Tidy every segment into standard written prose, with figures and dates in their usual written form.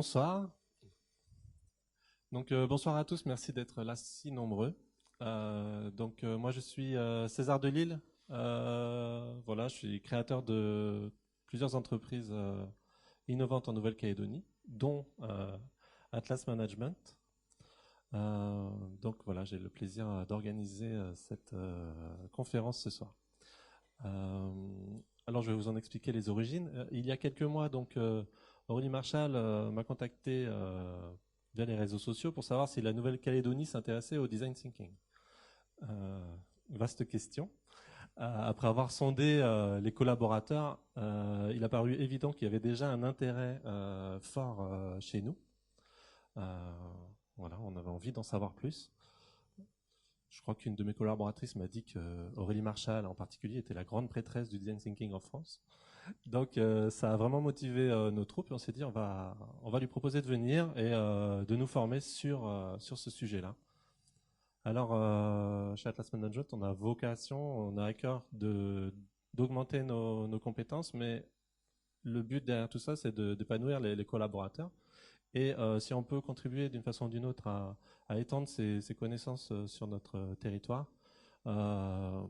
Bonsoir. Bonsoir à tous, merci d'être là si nombreux. Moi je suis César Delille. Voilà, je suis créateur de plusieurs entreprises innovantes en Nouvelle-Calédonie, dont Atlas Management. Voilà, j'ai le plaisir d'organiser cette conférence ce soir. Alors je vais vous en expliquer les origines. Il y a quelques mois, Aurélie Marchal m'a contacté via les réseaux sociaux pour savoir si la Nouvelle-Calédonie s'intéressait au design thinking. Vaste question. Après avoir sondé les collaborateurs, il a paru évident qu'il y avait déjà un intérêt fort chez nous. Voilà, on avait envie d'en savoir plus. Je crois qu'une de mes collaboratrices m'a dit qu'Aurélie Marchal en particulier était la grande prêtresse du design thinking en France. Donc ça a vraiment motivé nos troupes et on s'est dit on va lui proposer de venir et de nous former sur ce sujet-là. Alors chez Atlas Management, on a vocation, on a à cœur d'augmenter nos compétences, mais le but derrière tout ça, c'est d'épanouir les collaborateurs. Et si on peut contribuer d'une façon ou d'une autre à étendre ces connaissances sur notre territoire, on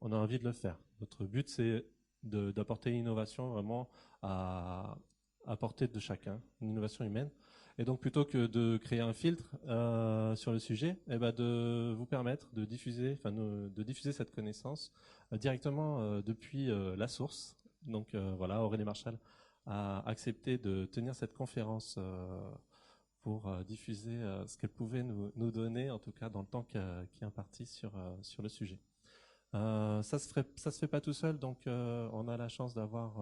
a envie de le faire. Notre but, c'est d'apporter l'innovation vraiment à portée de chacun, une innovation humaine. Et donc, plutôt que de créer un filtre sur le sujet, de vous permettre de diffuser cette connaissance directement depuis la source. Donc voilà, Aurélie Marchal a accepté de tenir cette conférence pour diffuser ce qu'elle pouvait nous donner, en tout cas dans le temps qui est imparti sur le sujet. Ça se fait pas tout seul, donc on a la chance d'avoir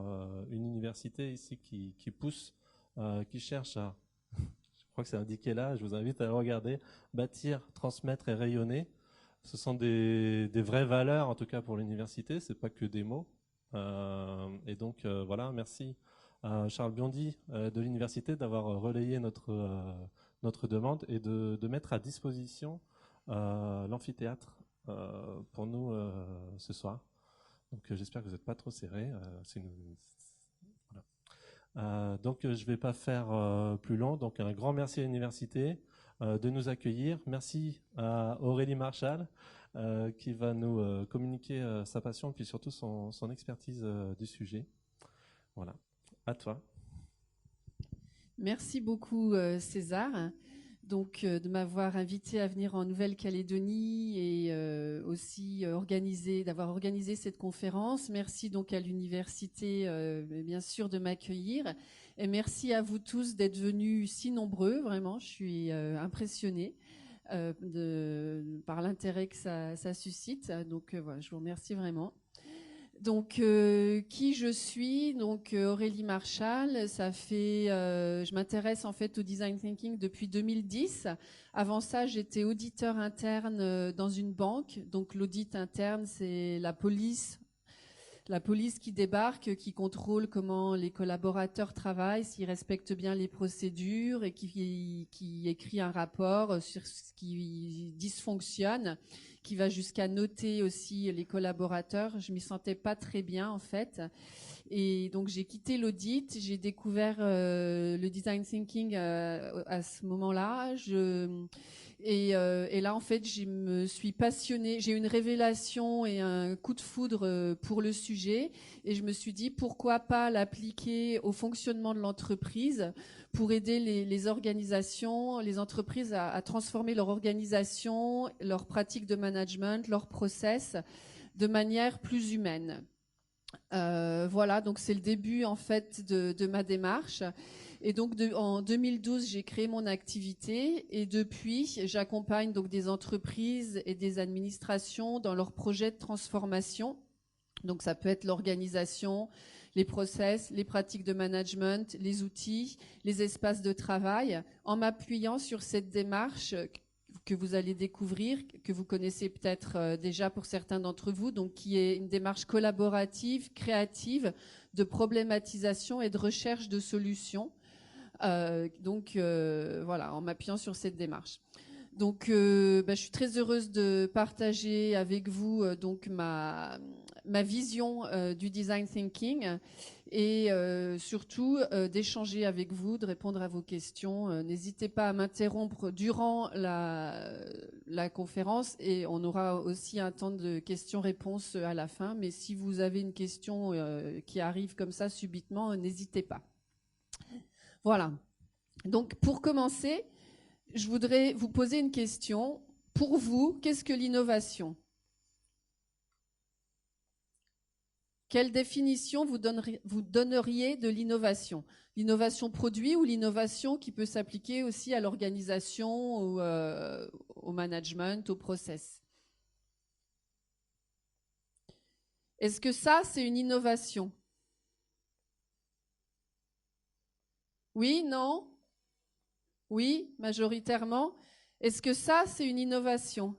une université ici qui pousse, qui cherche à, je crois que c'est indiqué là, je vous invite à le regarder, bâtir, transmettre et rayonner. Ce sont des vraies valeurs, en tout cas pour l'université, c'est pas que des mots. Voilà, merci à Charles Biondi de l'université d'avoir relayé notre demande et de mettre à disposition l'amphithéâtre pour nous ce soir. Donc j'espère que vous n'êtes pas trop serrés. Voilà. Je vais pas faire plus long. Donc un grand merci à l'université de nous accueillir. Merci à Aurélie Marchal qui va nous communiquer sa passion puis surtout son expertise du sujet. Voilà, à toi. Merci beaucoup César. Donc de m'avoir invité à venir en Nouvelle-Calédonie et aussi d'avoir organisé cette conférence. Merci donc à l'université bien sûr de m'accueillir et merci à vous tous d'être venus si nombreux. Vraiment, je suis impressionnée par l'intérêt que ça suscite. Donc voilà, je vous remercie vraiment. Donc, qui je suis? Donc, Aurélie Marchal. Je m'intéresse en fait au design thinking depuis 2010. Avant ça, j'étais auditeur interne dans une banque. Donc, l'audit interne, c'est la police qui débarque, qui contrôle comment les collaborateurs travaillent, s'ils respectent bien les procédures et qui écrit un rapport sur ce qui dysfonctionne, qui va jusqu'à noter aussi les collaborateurs. Je m'y sentais pas très bien en fait. Et donc j'ai quitté l'audit, j'ai découvert le design thinking à ce moment-là. Et là, en fait, je me suis passionnée. J'ai eu une révélation et un coup de foudre pour le sujet. Et je me suis dit, pourquoi pas l'appliquer au fonctionnement de l'entreprise pour aider les organisations, les entreprises à transformer leur organisation, leurs pratiques de management, leurs process de manière plus humaine. Voilà, donc c'est le début en fait de ma démarche. Et donc en 2012, j'ai créé mon activité et depuis, j'accompagne donc des entreprises et des administrations dans leurs projets de transformation. Donc ça peut être l'organisation, les process, les pratiques de management, les outils, les espaces de travail, en m'appuyant sur cette démarche que vous allez découvrir, que vous connaissez peut-être déjà pour certains d'entre vous, donc qui est une démarche collaborative, créative, de problématisation et de recherche de solutions. Voilà, en m'appuyant sur cette démarche. Donc, je suis très heureuse de partager avec vous donc ma vision du design thinking et surtout d'échanger avec vous, de répondre à vos questions. N'hésitez pas à m'interrompre durant la conférence et on aura aussi un temps de questions-réponses à la fin. Mais si vous avez une question qui arrive comme ça subitement, n'hésitez pas. Voilà. Donc pour commencer, je voudrais vous poser une question. Pour vous, qu'est-ce que l'innovation ? Quelle définition vous donneriez de l'innovation ? L'innovation produit ou l'innovation qui peut s'appliquer aussi à l'organisation, ou, au management, au process ? Est-ce que ça, c'est une innovation ? Oui, non ? Oui, majoritairement. Est-ce que ça, c'est une innovation ?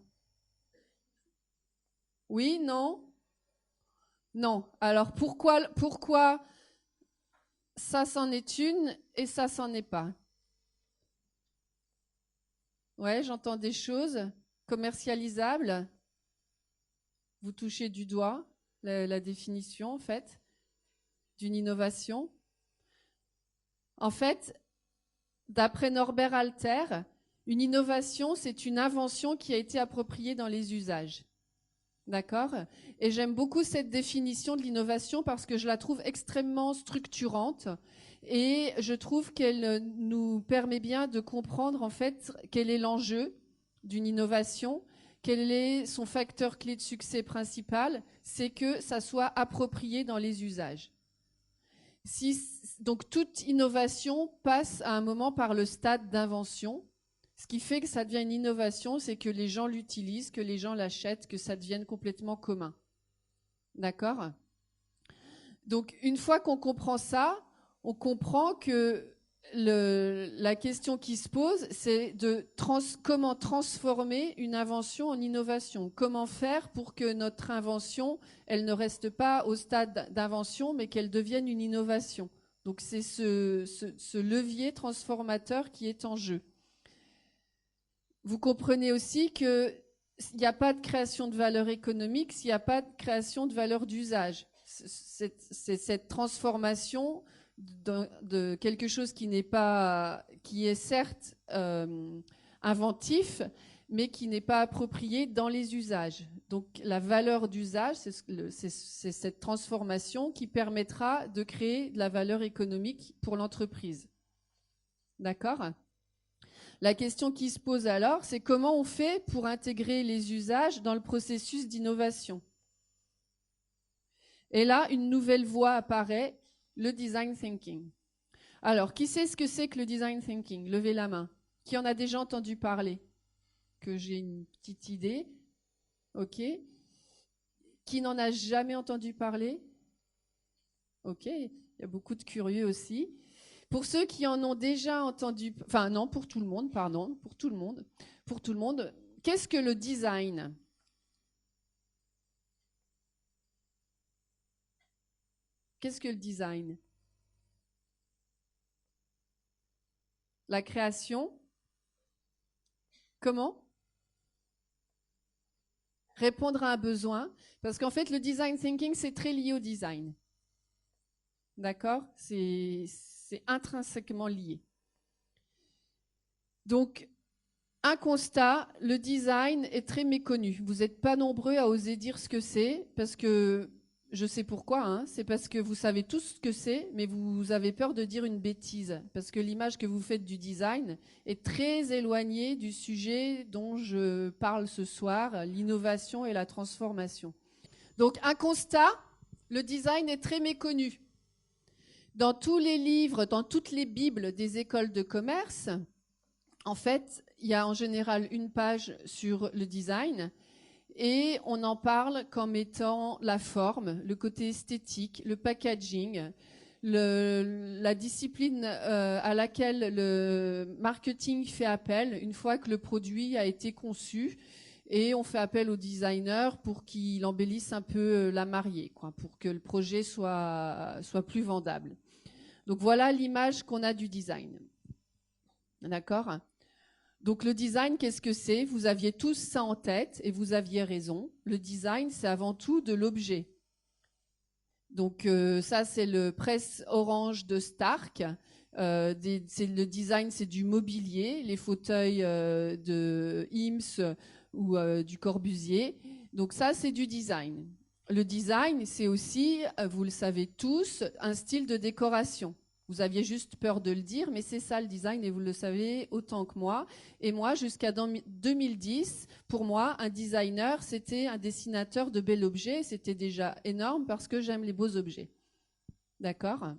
Oui, non ? Non. Alors pourquoi ça c'en est une et ça c'en est pas? Ouais, j'entends des choses commercialisables. Vous touchez du doigt la définition en fait d'une innovation. En fait, d'après Norbert Alter, une innovation, c'est une invention qui a été appropriée dans les usages. D'accord ? Et j'aime beaucoup cette définition de l'innovation parce que je la trouve extrêmement structurante et je trouve qu'elle nous permet bien de comprendre en fait quel est l'enjeu d'une innovation, quel est son facteur clé de succès principal, c'est que ça soit approprié dans les usages. Donc toute innovation passe à un moment par le stade d'invention. Ce qui fait que ça devient une innovation, c'est que les gens l'utilisent, que les gens l'achètent, que ça devienne complètement commun. D'accord ? Donc, une fois qu'on comprend ça, on comprend que la question qui se pose, c'est comment transformer une invention en innovation. Comment faire pour que notre invention, elle ne reste pas au stade d'invention, mais qu'elle devienne une innovation. Donc, c'est ce levier transformateur qui est en jeu. Vous comprenez aussi qu'il n'y a pas de création de valeur économique s'il n'y a pas de création de valeur d'usage. C'est cette transformation de quelque chose qui est certes inventif, mais qui n'est pas approprié dans les usages. Donc la valeur d'usage, c'est cette transformation qui permettra de créer de la valeur économique pour l'entreprise. D'accord ? La question qui se pose alors, c'est comment on fait pour intégrer les usages dans le processus d'innovation. Et là, une nouvelle voie apparaît, le design thinking. Alors, qui sait ce que c'est que le design thinking ? Levez la main. Qui en a déjà entendu parler ? Que j'ai une petite idée. OK. Qui n'en a jamais entendu parler ? OK. Il y a beaucoup de curieux aussi. Pour ceux qui en ont déjà entendu, enfin non, pour tout le monde, pardon, pour tout le monde, qu'est-ce que le design ? Qu'est-ce que le design ? La création ? Comment ? Répondre à un besoin, parce qu'en fait, le design thinking, c'est très lié au design. D'accord ? C'est intrinsèquement lié. Donc, un constat, le design est très méconnu. Vous n'êtes pas nombreux à oser dire ce que c'est, parce que, je sais pourquoi, hein, c'est parce que vous savez tous ce que c'est, mais vous avez peur de dire une bêtise, parce que l'image que vous faites du design est très éloignée du sujet dont je parle ce soir, l'innovation et la transformation. Donc, un constat, le design est très méconnu. Dans tous les livres, dans toutes les bibles des écoles de commerce, en fait, il y a en général une page sur le design et on en parle comme étant la forme, le côté esthétique, le packaging, la discipline à laquelle le marketing fait appel une fois que le produit a été conçu. Et on fait appel au designer pour qu'il embellisse un peu la mariée, quoi, pour que le projet soit plus vendable. Donc voilà l'image qu'on a du design. D'accord ? Donc le design, qu'est-ce que c'est ? Vous aviez tous ça en tête et vous aviez raison. Le design, c'est avant tout de l'objet. Donc ça, c'est le presse orange de Stark. Le design, c'est du mobilier, les fauteuils de Eames ou du Corbusier. Donc ça, c'est du design. Le design, c'est aussi, vous le savez tous, un style de décoration. Vous aviez juste peur de le dire, mais c'est ça le design et vous le savez autant que moi. Et moi, jusqu'à 2010, pour moi, un designer, c'était un dessinateur de bel objet. C'était déjà énorme parce que j'aime les beaux objets. D'accord ?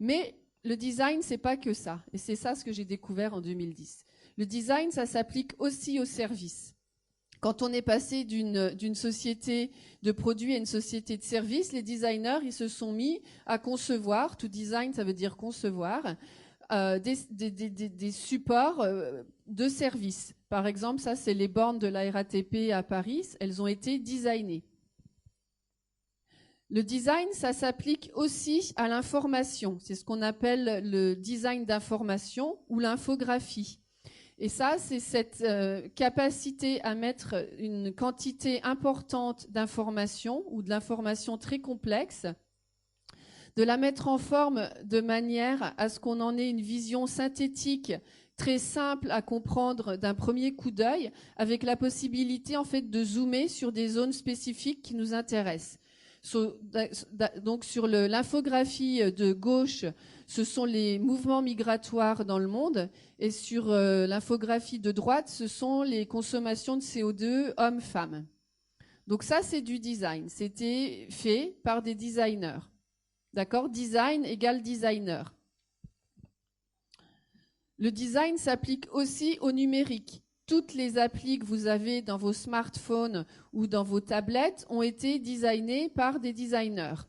Mais le design, c'est pas que ça. Et c'est ça ce que j'ai découvert en 2010. Le design, ça s'applique aussi au service. Quand on est passé d'une société de produits à une société de services, les designers, ils se sont mis à concevoir, to design, ça veut dire concevoir, des supports de services. Par exemple, ça, c'est les bornes de la RATP à Paris, elles ont été designées. Le design, ça s'applique aussi à l'information. C'est ce qu'on appelle le design d'information ou l'infographie. Et ça, c'est cette capacité à mettre une quantité importante d'informations ou de l'information très complexe, de la mettre en forme de manière à ce qu'on en ait une vision synthétique, très simple à comprendre d'un premier coup d'œil, avec la possibilité en fait de zoomer sur des zones spécifiques qui nous intéressent. Donc sur l'infographie de gauche, ce sont les mouvements migratoires dans le monde, et sur l'infographie de droite, ce sont les consommations de CO2 hommes-femmes. Donc ça, c'est du design. C'était fait par des designers. D'accord ? Design égale designer. Le design s'applique aussi au numérique. Toutes les applis que vous avez dans vos smartphones ou dans vos tablettes ont été designées par des designers.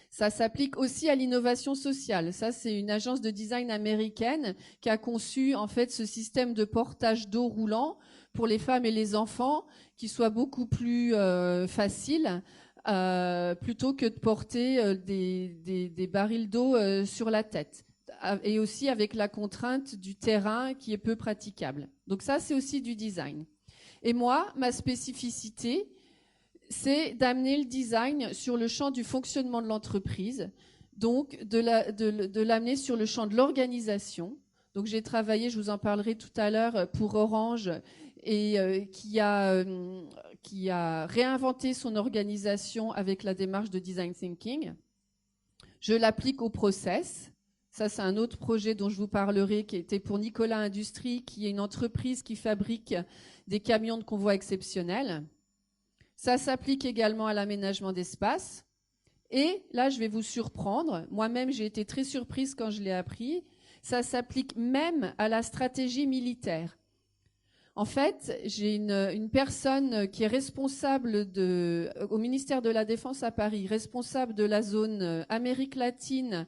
Ça s'applique aussi à l'innovation sociale. Ça, c'est une agence de design américaine qui a conçu en fait ce système de portage d'eau roulant pour les femmes et les enfants qui soit beaucoup plus facile plutôt que de porter des barils d'eau sur la tête. Et aussi avec la contrainte du terrain qui est peu praticable. Donc ça, c'est aussi du design. Et moi, ma spécificité, c'est d'amener le design sur le champ du fonctionnement de l'entreprise, donc de l'amener sur le champ de l'organisation. Donc j'ai travaillé, je vous en parlerai tout à l'heure, pour Orange, et qui a réinventé son organisation avec la démarche de design thinking. Je l'applique au process. Ça, c'est un autre projet dont je vous parlerai, qui était pour Nicolas Industries, qui est une entreprise qui fabrique des camions de convoi exceptionnels. Ça s'applique également à l'aménagement d'espace. Et là, je vais vous surprendre. Moi-même, j'ai été très surprise quand je l'ai appris. Ça s'applique même à la stratégie militaire. En fait, j'ai une personne qui est responsable au ministère de la Défense à Paris, responsable de la zone Amérique latine,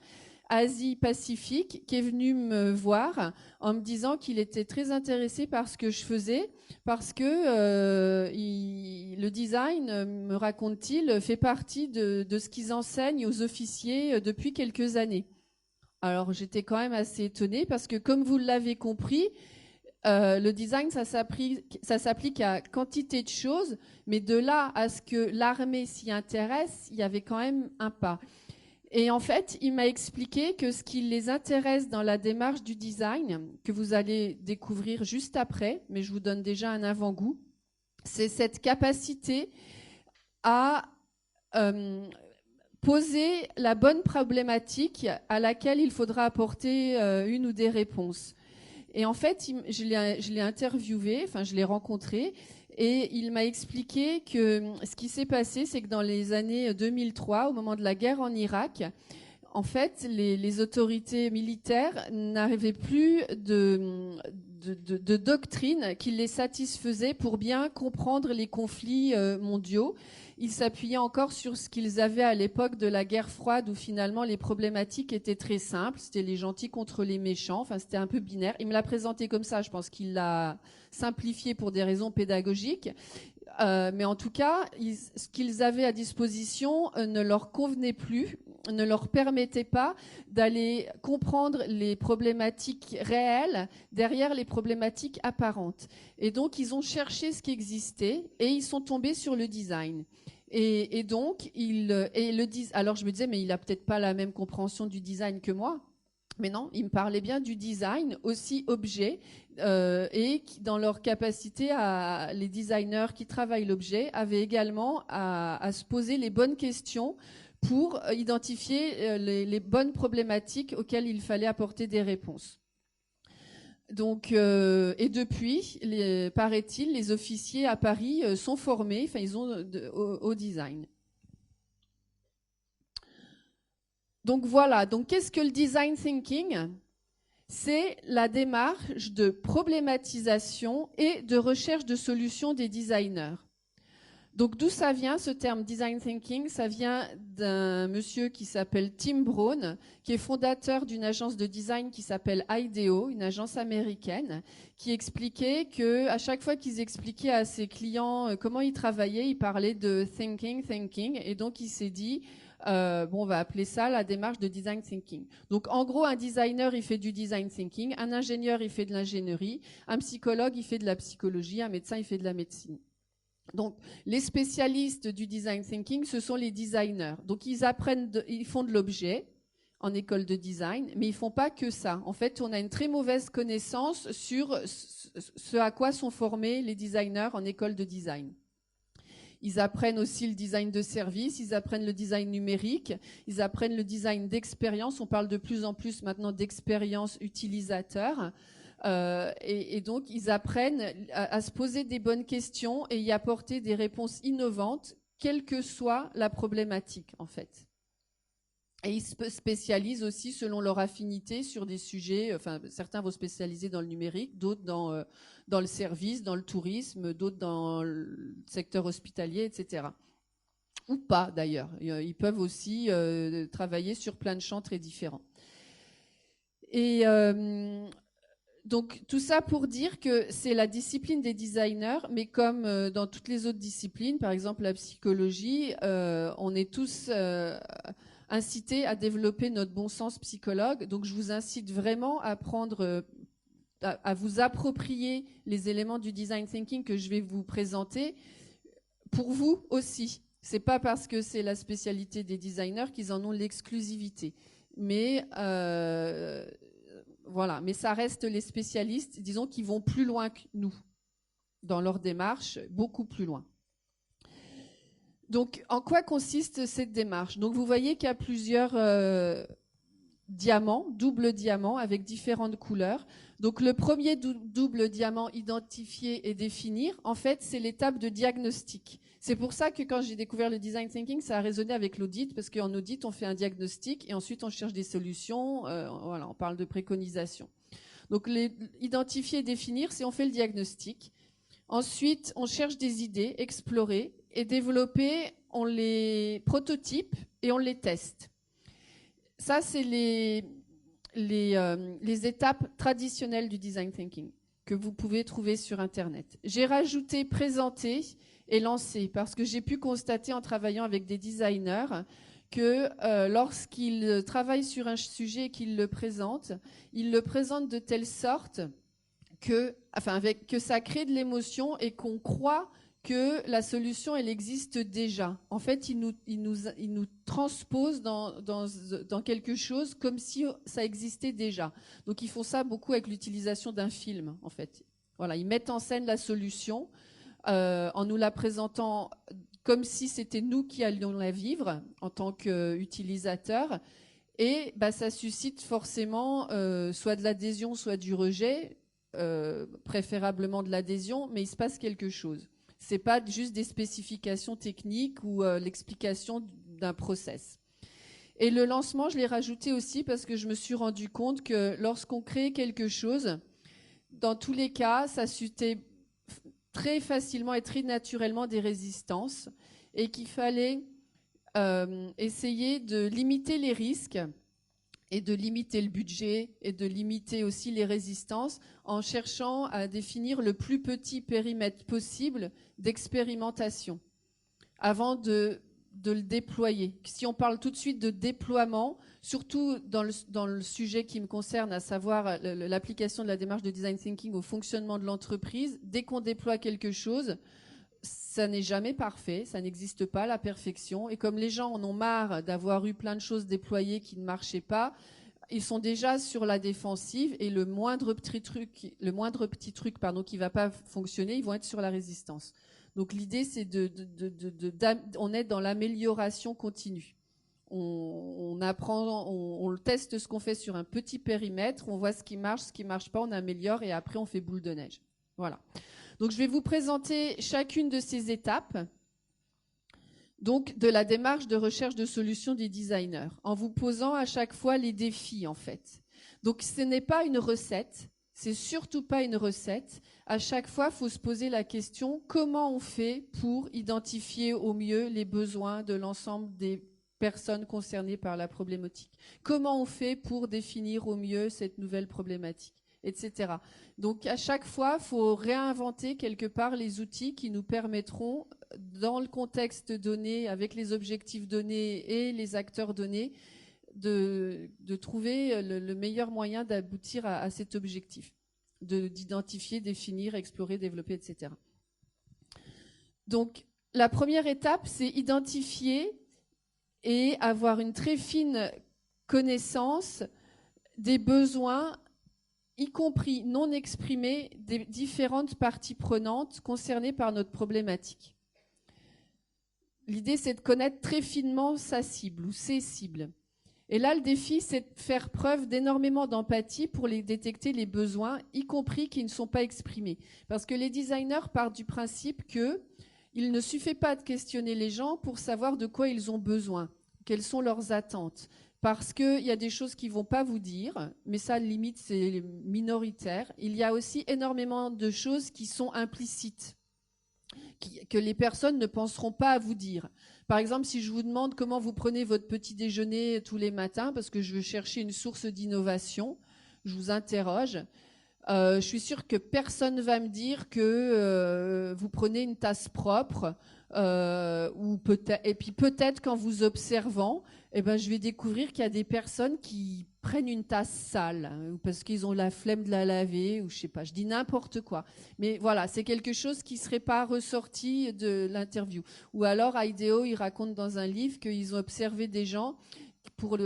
Asie-Pacifique, qui est venu me voir en me disant qu'il était très intéressé par ce que je faisais, parce que le design, me raconte-t-il, fait partie de ce qu'ils enseignent aux officiers depuis quelques années. Alors j'étais quand même assez étonnée, parce que comme vous l'avez compris, le design, ça s'applique à quantité de choses, mais de là à ce que l'armée s'y intéresse, il y avait quand même un pas. Et en fait, il m'a expliqué que ce qui les intéresse dans la démarche du design, que vous allez découvrir juste après, mais je vous donne déjà un avant-goût, c'est cette capacité à poser la bonne problématique à laquelle il faudra apporter une ou des réponses. Et en fait, je l'ai interviewé, enfin je l'ai rencontré, et il m'a expliqué que ce qui s'est passé, c'est que dans les années 2003, au moment de la guerre en Irak, en fait, les autorités militaires n'arrivaient plus de doctrine qui les satisfaisait pour bien comprendre les conflits mondiaux. Ils s'appuyaient encore sur ce qu'ils avaient à l'époque de la guerre froide, où finalement les problématiques étaient très simples. C'était les gentils contre les méchants. Enfin, c'était un peu binaire. Il me l'a présenté comme ça. Je pense qu'il l'a simplifié pour des raisons pédagogiques. Mais en tout cas, ce qu'ils avaient à disposition ne leur convenait plus, ne leur permettait pas d'aller comprendre les problématiques réelles derrière les problématiques apparentes. Et donc, ils ont cherché ce qui existait et ils sont tombés sur le design. Et donc, alors je me disais, mais il a peut-être pas la même compréhension du design que moi. Mais non, il me parlait bien du design, aussi objet, et dans leur capacité, les designers qui travaillent l'objet avaient également à se poser les bonnes questions pour identifier les bonnes problématiques auxquelles il fallait apporter des réponses. Donc, et depuis, paraît-il, les officiers à Paris sont formés, enfin, ils ont au design. Donc voilà, donc qu'est-ce que le design thinking ? C'est la démarche de problématisation et de recherche de solutions des designers. Donc d'où ça vient ce terme design thinking ? Ça vient d'un monsieur qui s'appelle Tim Brown, qui est fondateur d'une agence de design qui s'appelle IDEO, une agence américaine, qui expliquait que à chaque fois qu'ils expliquaient à ses clients comment ils travaillaient, ils parlaient de thinking, et donc il s'est dit on va appeler ça la démarche de design thinking. Donc en gros, un designer il fait du design thinking, un ingénieur il fait de l'ingénierie, un psychologue il fait de la psychologie, un médecin il fait de la médecine. Donc, les spécialistes du design thinking, ce sont les designers. Donc, ils font de l'objet en école de design, mais ils font pas que ça. En fait, on a une très mauvaise connaissance sur ce à quoi sont formés les designers en école de design. Ils apprennent aussi le design de service, ils apprennent le design numérique, ils apprennent le design d'expérience. On parle de plus en plus maintenant d'expérience utilisateur. Et donc, ils apprennent à se poser des bonnes questions et y apporter des réponses innovantes, quelle que soit la problématique, en fait. Et ils se spécialisent aussi selon leur affinité sur des sujets. Enfin, certains vont spécialiser dans le numérique, d'autres dans le service, dans le tourisme, d'autres dans le secteur hospitalier, etc. Ou pas, d'ailleurs. Ils peuvent aussi travailler sur plein de champs très différents. Et donc, tout ça pour dire que c'est la discipline des designers, mais comme dans toutes les autres disciplines, par exemple la psychologie, on est tous incités à développer notre bon sens psychologue. Donc, je vous incite vraiment à à vous approprier les éléments du design thinking que je vais vous présenter pour vous aussi. C'est pas parce que c'est la spécialité des designers qu'ils en ont l'exclusivité. Mais voilà, mais ça reste les spécialistes, disons, qui vont plus loin que nous dans leur démarche, beaucoup plus loin. Donc, en quoi consiste cette démarche ? Donc, vous voyez qu'il y a plusieurs diamants, doubles diamants avec différentes couleurs. Donc, le premier double diamant, identifier et définir, en fait, c'est l'étape de diagnostic. C'est pour ça que quand j'ai découvert le design thinking, ça a résonné avec l'audit, parce qu'en audit, on fait un diagnostic et ensuite on cherche des solutions. Voilà, on parle de préconisation. Donc, identifier et définir, c'est on fait le diagnostic. Ensuite, on cherche des idées, explorer et développer, on les prototype et on les teste. Ça, c'est les étapes traditionnelles du design thinking que vous pouvez trouver sur Internet. J'ai rajouté présenter et lancer parce que j'ai pu constater en travaillant avec des designers que lorsqu'ils travaillent sur un sujet et qu'ils le présentent, ils le présentent de telle sorte que ça crée de l'émotion et qu'on croit que la solution, elle existe déjà. En fait, ils nous transposent dans quelque chose comme si ça existait déjà. Donc, ils font ça beaucoup avec l'utilisation d'un film, en fait. Voilà, ils mettent en scène la solution en nous la présentant comme si c'était nous qui allions la vivre en tant qu'utilisateurs. Et ça suscite forcément soit de l'adhésion, soit du rejet, préférablement de l'adhésion, mais il se passe quelque chose. C'est pas juste des spécifications techniques ou l'explication d'un process. Et le lancement, je l'ai rajouté aussi parce que je me suis rendu compte que lorsqu'on crée quelque chose, dans tous les cas, ça suscitait très facilement et très naturellement des résistances et qu'il fallait essayer de limiter les risques et de limiter le budget et de limiter aussi les résistances en cherchant à définir le plus petit périmètre possible d'expérimentation avant de le déployer. Si on parle tout de suite de déploiement, surtout dans le sujet qui me concerne, à savoir l'application de la démarche de design thinking au fonctionnement de l'entreprise, dès qu'on déploie quelque chose, ça n'est jamais parfait, ça n'existe pas, la perfection. Et comme les gens en ont marre d'avoir eu plein de choses déployées qui ne marchaient pas, ils sont déjà sur la défensive et le moindre petit truc qui ne va pas fonctionner, ils vont être sur la résistance. Donc l'idée, c'est on est dans l'amélioration continue. On apprend, on le teste ce qu'on fait sur un petit périmètre, on voit ce qui marche pas, on améliore et après on fait boule de neige. Voilà. Donc je vais vous présenter chacune de ces étapes. Donc, de la démarche de recherche de solutions des designers, en vous posant à chaque fois les défis, en fait. Donc, ce n'est pas une recette, c'est surtout pas une recette. À chaque fois, il faut se poser la question, comment on fait pour identifier au mieux les besoins de l'ensemble des personnes concernées par la problématique? Comment on fait pour définir au mieux cette nouvelle problématique, etc. Donc, à chaque fois, il faut réinventer quelque part les outils qui nous permettront, dans le contexte donné, avec les objectifs donnés et les acteurs donnés, de trouver le meilleur moyen d'aboutir à cet objectif, d'identifier, définir, explorer, développer, etc. Donc, la première étape, c'est identifier et avoir une très fine connaissance des besoins, y compris non exprimés, des différentes parties prenantes concernées par notre problématique. L'idée, c'est de connaître très finement sa cible ou ses cibles. Et là, le défi, c'est de faire preuve d'énormément d'empathie pour détecter les besoins, y compris qui ne sont pas exprimés. Parce que les designers partent du principe qu'il ne suffit pas de questionner les gens pour savoir de quoi ils ont besoin, quelles sont leurs attentes. Parce qu'il y a des choses qu'ils ne vont pas vous dire, mais ça, limite, c'est minoritaire. Il y a aussi énormément de choses qui sont implicites, que les personnes ne penseront pas à vous dire. Par exemple, si je vous demande comment vous prenez votre petit déjeuner tous les matins, parce que je veux chercher une source d'innovation, je vous interroge. Je suis sûre que personne ne va me dire que vous prenez une tasse propre, et puis peut-être qu'en vous observant, je vais découvrir qu'il y a des personnes qui prennent une tasse sale, hein, parce qu'ils ont la flemme de la laver, ou je sais pas, je dis n'importe quoi. Mais voilà, c'est quelque chose qui ne serait pas ressorti de l'interview. Ou alors, IDEO, il raconte dans un livre qu'ils ont observé des gens pour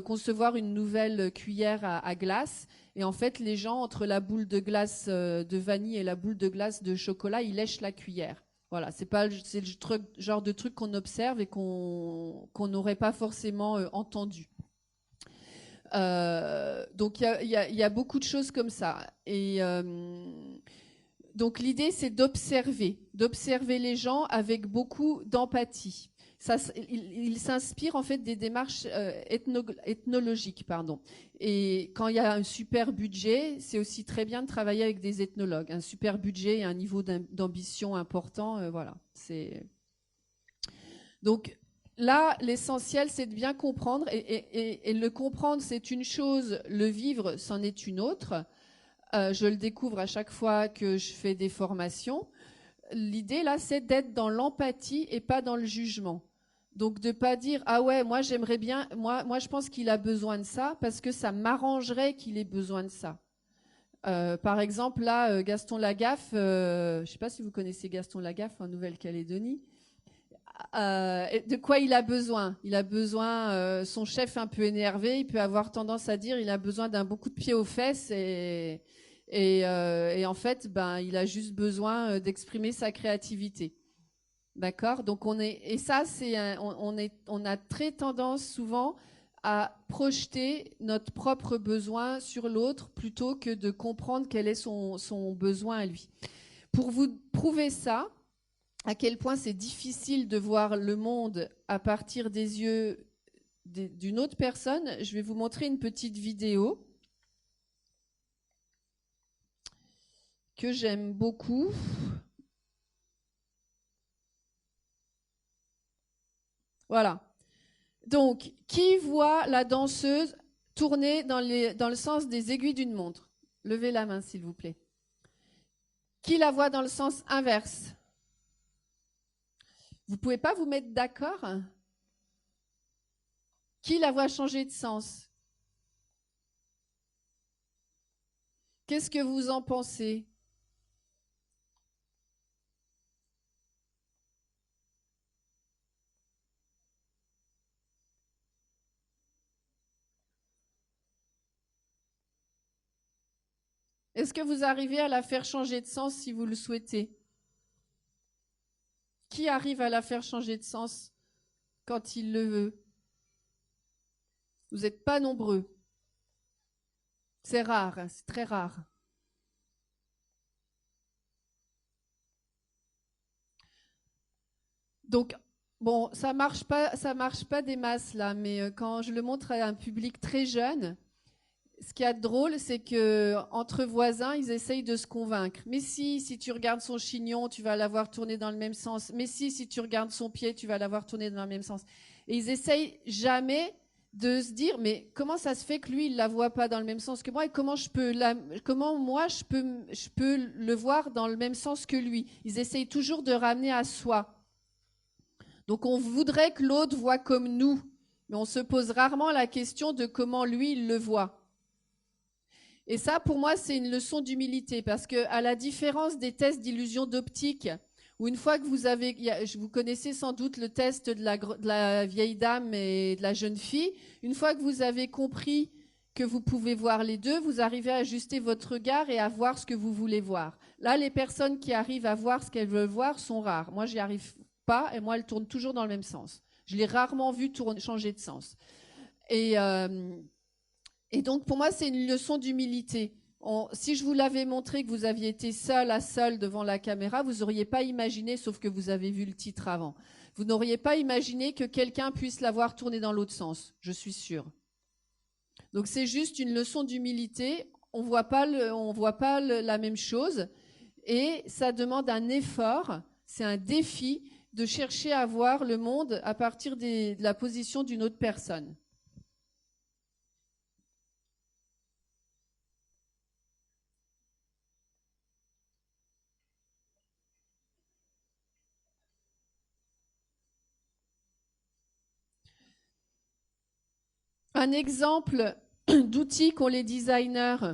concevoir une nouvelle cuillère à glace. Et en fait, les gens, entre la boule de glace de vanille et la boule de glace de chocolat, ils lèchent la cuillère. Voilà, c'est le genre de truc qu'on observe et qu'on n'aurait pas forcément entendu. Donc, il y a beaucoup de choses comme ça. Et donc, l'idée, c'est d'observer les gens avec beaucoup d'empathie. Il s'inspire en fait des démarches ethnologiques, pardon. Et quand il y a un super budget, c'est aussi très bien de travailler avec des ethnologues. Un super budget et un niveau d'ambition important, voilà. Donc là, l'essentiel, c'est de bien comprendre. Et le comprendre, c'est une chose. Le vivre, c'en est une autre. Je le découvre à chaque fois que je fais des formations. L'idée, là, c'est d'être dans l'empathie et pas dans le jugement. Donc, de ne pas dire « Ah ouais, moi, j'aimerais bien, moi, je pense qu'il a besoin de ça parce que ça m'arrangerait qu'il ait besoin de ça. » Par exemple, là, Gaston Lagaffe, je ne sais pas si vous connaissez Gaston Lagaffe en Nouvelle-Calédonie. De quoi il a besoin? Il a besoin, son chef un peu énervé, il peut avoir tendance à dire il a besoin d'un bon coup de pied aux fesses et en fait, il a juste besoin d'exprimer sa créativité. D'accord? Donc on a très tendance souvent à projeter notre propre besoin sur l'autre plutôt que de comprendre quel est son besoin à lui. Pour vous prouver ça, à quel point c'est difficile de voir le monde à partir des yeux d'une autre personne, je vais vous montrer une petite vidéo que j'aime beaucoup. Voilà. Donc, qui voit la danseuse tourner dans le sens des aiguilles d'une montre? Levez la main, s'il vous plaît. Qui la voit dans le sens inverse? Vous ne pouvez pas vous mettre d'accord? Qui la voit changer de sens? Qu'est-ce que vous en pensez? Est-ce que vous arrivez à la faire changer de sens si vous le souhaitez? Qui arrive à la faire changer de sens quand il le veut? Vous n'êtes pas nombreux. C'est rare, hein, c'est très rare. Donc, bon, ça marche pas des masses là, mais quand je le montre à un public très jeune, ce qu'il y a de drôle, c'est que entre voisins, ils essayent de se convaincre. Mais si tu regardes son chignon, tu vas l'avoir tourné dans le même sens. Mais si tu regardes son pied, tu vas l'avoir tourné dans le même sens. Et ils essayent jamais de se dire, mais comment ça se fait que lui, il la voit pas dans le même sens que moi, et comment moi je peux le voir dans le même sens que lui. Ils essayent toujours de ramener à soi. Donc on voudrait que l'autre voit comme nous, mais on se pose rarement la question de comment lui, il le voit. Et ça, pour moi, c'est une leçon d'humilité, parce que à la différence des tests d'illusion d'optique, où une fois que vous connaissez sans doute le test de la vieille dame et de la jeune fille, une fois que vous avez compris que vous pouvez voir les deux, vous arrivez à ajuster votre regard et à voir ce que vous voulez voir. Là, les personnes qui arrivent à voir ce qu'elles veulent voir sont rares. Moi, j'y arrive pas, et moi, elles tournent toujours dans le même sens. Je l'ai rarement vu changer de sens. Et donc, pour moi, c'est une leçon d'humilité. Si je vous l'avais montré que vous aviez été seul à seul devant la caméra, vous n'auriez pas imaginé, sauf que vous avez vu le titre avant, vous n'auriez pas imaginé que quelqu'un puisse l'avoir tourné dans l'autre sens, je suis sûre. Donc, c'est juste une leçon d'humilité. On voit pas la même chose. Et ça demande un effort, c'est un défi de chercher à voir le monde à partir de la position d'une autre personne. Un exemple d'outils qu'ont les designers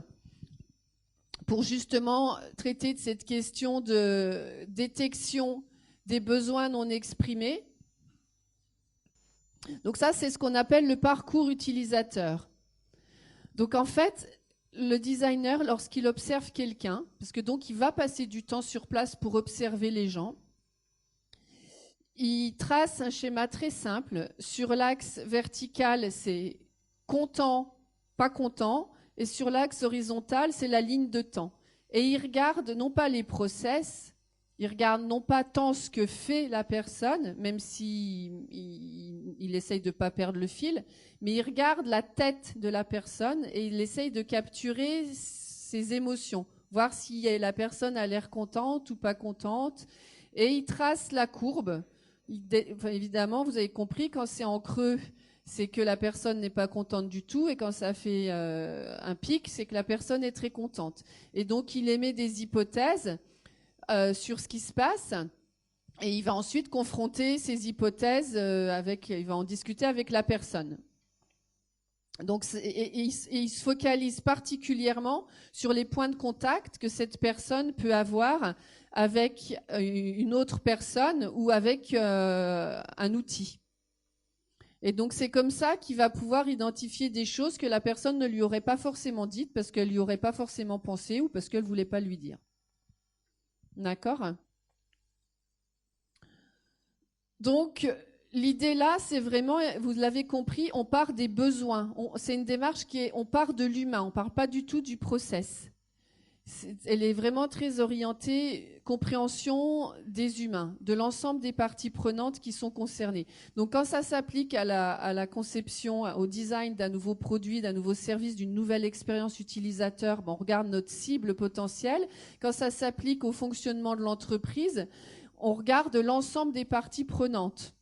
pour justement traiter de cette question de détection des besoins non exprimés. Donc ça, c'est ce qu'on appelle le parcours utilisateur. Donc en fait, le designer, lorsqu'il observe quelqu'un, parce que donc il va passer du temps sur place pour observer les gens, il trace un schéma très simple. Sur l'axe vertical, c'est content, pas content, et sur l'axe horizontal, c'est la ligne de temps. Et il regarde non pas les process, il regarde non pas tant ce que fait la personne, même si il essaye de ne pas perdre le fil, mais il regarde la tête de la personne et il essaye de capturer ses émotions, voir si la personne a l'air contente ou pas contente, et il trace la courbe. Évidemment, vous avez compris, quand c'est en creux, c'est que la personne n'est pas contente du tout, et quand ça fait un pic, c'est que la personne est très contente. Et donc, il émet des hypothèses sur ce qui se passe, et il va ensuite confronter ces hypothèses il va en discuter avec la personne. Donc, il se focalise particulièrement sur les points de contact que cette personne peut avoir avec une autre personne ou avec un outil. Et donc, c'est comme ça qu'il va pouvoir identifier des choses que la personne ne lui aurait pas forcément dites parce qu'elle lui aurait pas forcément pensé ou parce qu'elle voulait pas lui dire. D'accord ? Donc, l'idée là, c'est vraiment, vous l'avez compris, on part des besoins. C'est une démarche on part de l'humain, on ne parle pas du tout du process. Elle est vraiment très orientée compréhension des humains, de l'ensemble des parties prenantes qui sont concernées. Donc quand ça s'applique à la conception, au design d'un nouveau produit, d'un nouveau service, d'une nouvelle expérience utilisateur, on regarde notre cible potentielle. Quand ça s'applique au fonctionnement de l'entreprise, on regarde l'ensemble des parties prenantes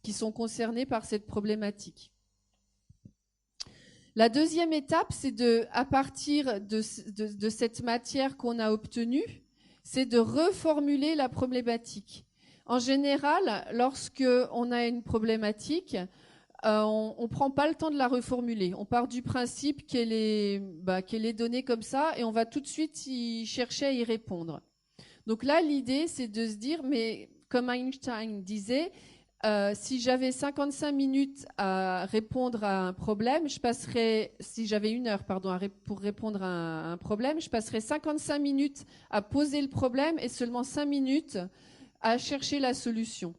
qui sont concernées par cette problématique. La deuxième étape, c'est à partir de cette matière qu'on a obtenue, c'est de reformuler la problématique. En général, lorsqu'on a une problématique, on ne prend pas le temps de la reformuler. On part du principe qu'elle est donnée comme ça et on va tout de suite y chercher à y répondre. Donc là, l'idée, c'est de se dire, mais comme Einstein disait, si j'avais 55 minutes à répondre à un problème, je passerais, si j'avais 1 heure, pardon, pour répondre à un problème, je passerais 55 minutes à poser le problème et seulement 5 minutes à chercher la solution.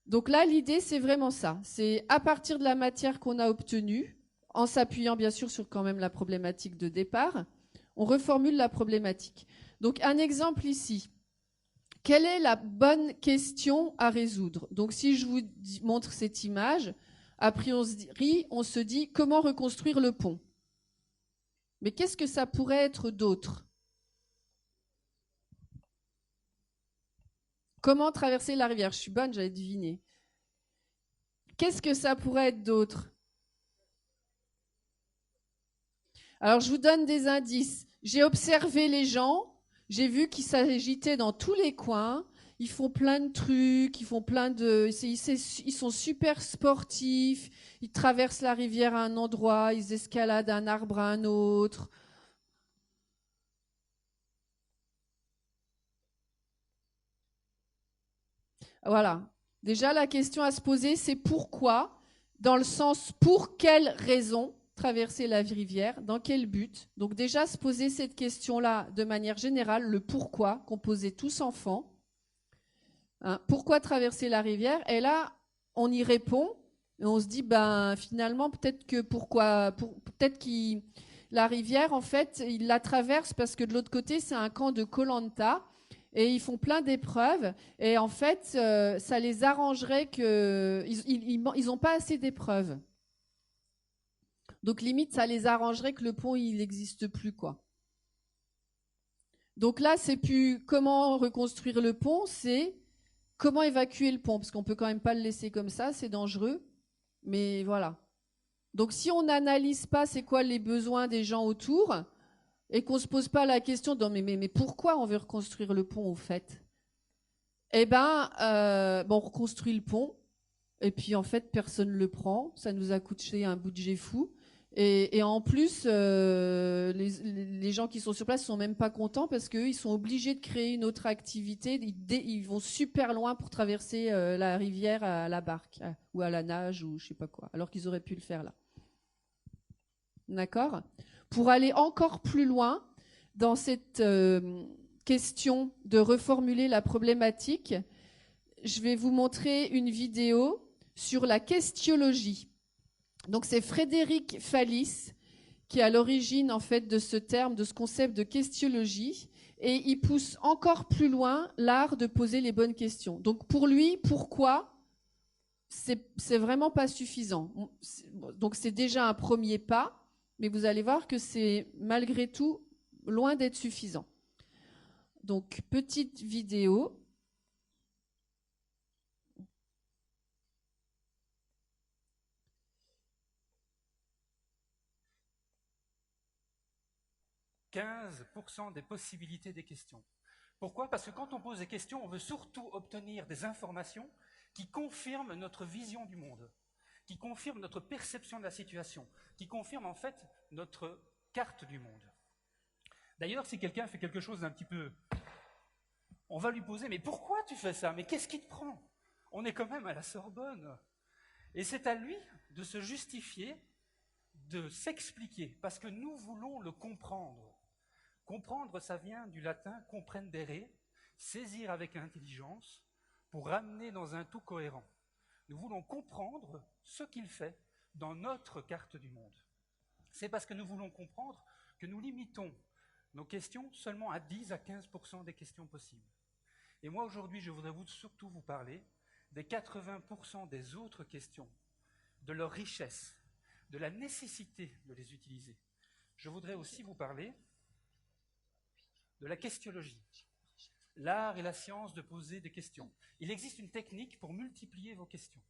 Donc là, l'idée, c'est vraiment ça. C'est à partir de la matière qu'on a obtenue, en s'appuyant bien sûr sur quand même la problématique de départ, on reformule la problématique. Donc un exemple ici. Quelle est la bonne question à résoudre? Donc si je vous montre cette image, après on se dit comment reconstruire le pont? Mais qu'est-ce que ça pourrait être d'autre? Comment traverser la rivière? Je suis bonne, j'avais deviné. Qu'est-ce que ça pourrait être d'autre? Alors, je vous donne des indices. J'ai observé les gens, j'ai vu qu'ils s'agitaient dans tous les coins, ils font plein de trucs, ils font plein de... Ils sont super sportifs, ils traversent la rivière à un endroit, ils escaladent un arbre à un autre. Voilà. Déjà, la question à se poser, c'est pourquoi, dans le sens pour quelle raison traverser la rivière, dans quel but. Donc déjà, se poser cette question-là de manière générale, le pourquoi qu'on posait tous enfants. Hein, pourquoi traverser la rivière? Et là, on y répond et on se dit, ben finalement, peut-être que peut-être la rivière, en fait, il la traverse parce que de l'autre côté, c'est un camp de Koh-Lanta. Et ils font plein d'épreuves. Et en fait, ça les arrangerait que... Ils n'ont pas assez d'épreuves. Donc, limite, ça les arrangerait que le pont, il n'existe plus, quoi. Donc là, c'est plus comment reconstruire le pont, c'est comment évacuer le pont. Parce qu'on ne peut quand même pas le laisser comme ça, c'est dangereux. Mais voilà. Donc, si on n'analyse pas c'est quoi les besoins des gens autour, et qu'on ne se pose pas la question de mais pourquoi on veut reconstruire le pont, au fait? Eh ben, on reconstruit le pont, et puis en fait, personne ne le prend. Ça nous a coûté un budget fou. Et en plus, les gens qui sont sur place ne sont même pas contents parce qu'eux, ils sont obligés de créer une autre activité. Ils vont super loin pour traverser la rivière à la barque ou à la nage ou je sais pas quoi, alors qu'ils auraient pu le faire là. D'accord? Pour aller encore plus loin dans cette question de reformuler la problématique, je vais vous montrer une vidéo sur la questiologie. Donc c'est Frédéric Fallis qui est à l'origine en fait de ce terme, de ce concept de questiologie, et il pousse encore plus loin l'art de poser les bonnes questions. Donc pour lui, pourquoi? C'est vraiment pas suffisant. Donc c'est déjà un premier pas, mais vous allez voir que c'est malgré tout loin d'être suffisant. Donc petite vidéo. « 15% des possibilités des questions. Pourquoi? Parce que quand on pose des questions, on veut surtout obtenir des informations qui confirment notre vision du monde, qui confirment notre perception de la situation, qui confirment en fait notre carte du monde. D'ailleurs, si quelqu'un fait quelque chose d'un petit peu... On va lui poser, mais pourquoi tu fais ça? Mais qu'est-ce qui te prend? On est quand même à la Sorbonne. Et c'est à lui de se justifier, de s'expliquer, parce que nous voulons le comprendre. Comprendre, ça vient du latin comprendere, saisir avec intelligence, pour ramener dans un tout cohérent. Nous voulons comprendre ce qu'il fait dans notre carte du monde. C'est parce que nous voulons comprendre que nous limitons nos questions seulement à 10 à 15% des questions possibles. Et moi, aujourd'hui, je voudrais surtout vous parler des 80% des autres questions, de leur richesse, de la nécessité de les utiliser. Je voudrais aussi vous parler de la questiologie, l'art et la science de poser des questions. Il existe une technique pour multiplier vos questions.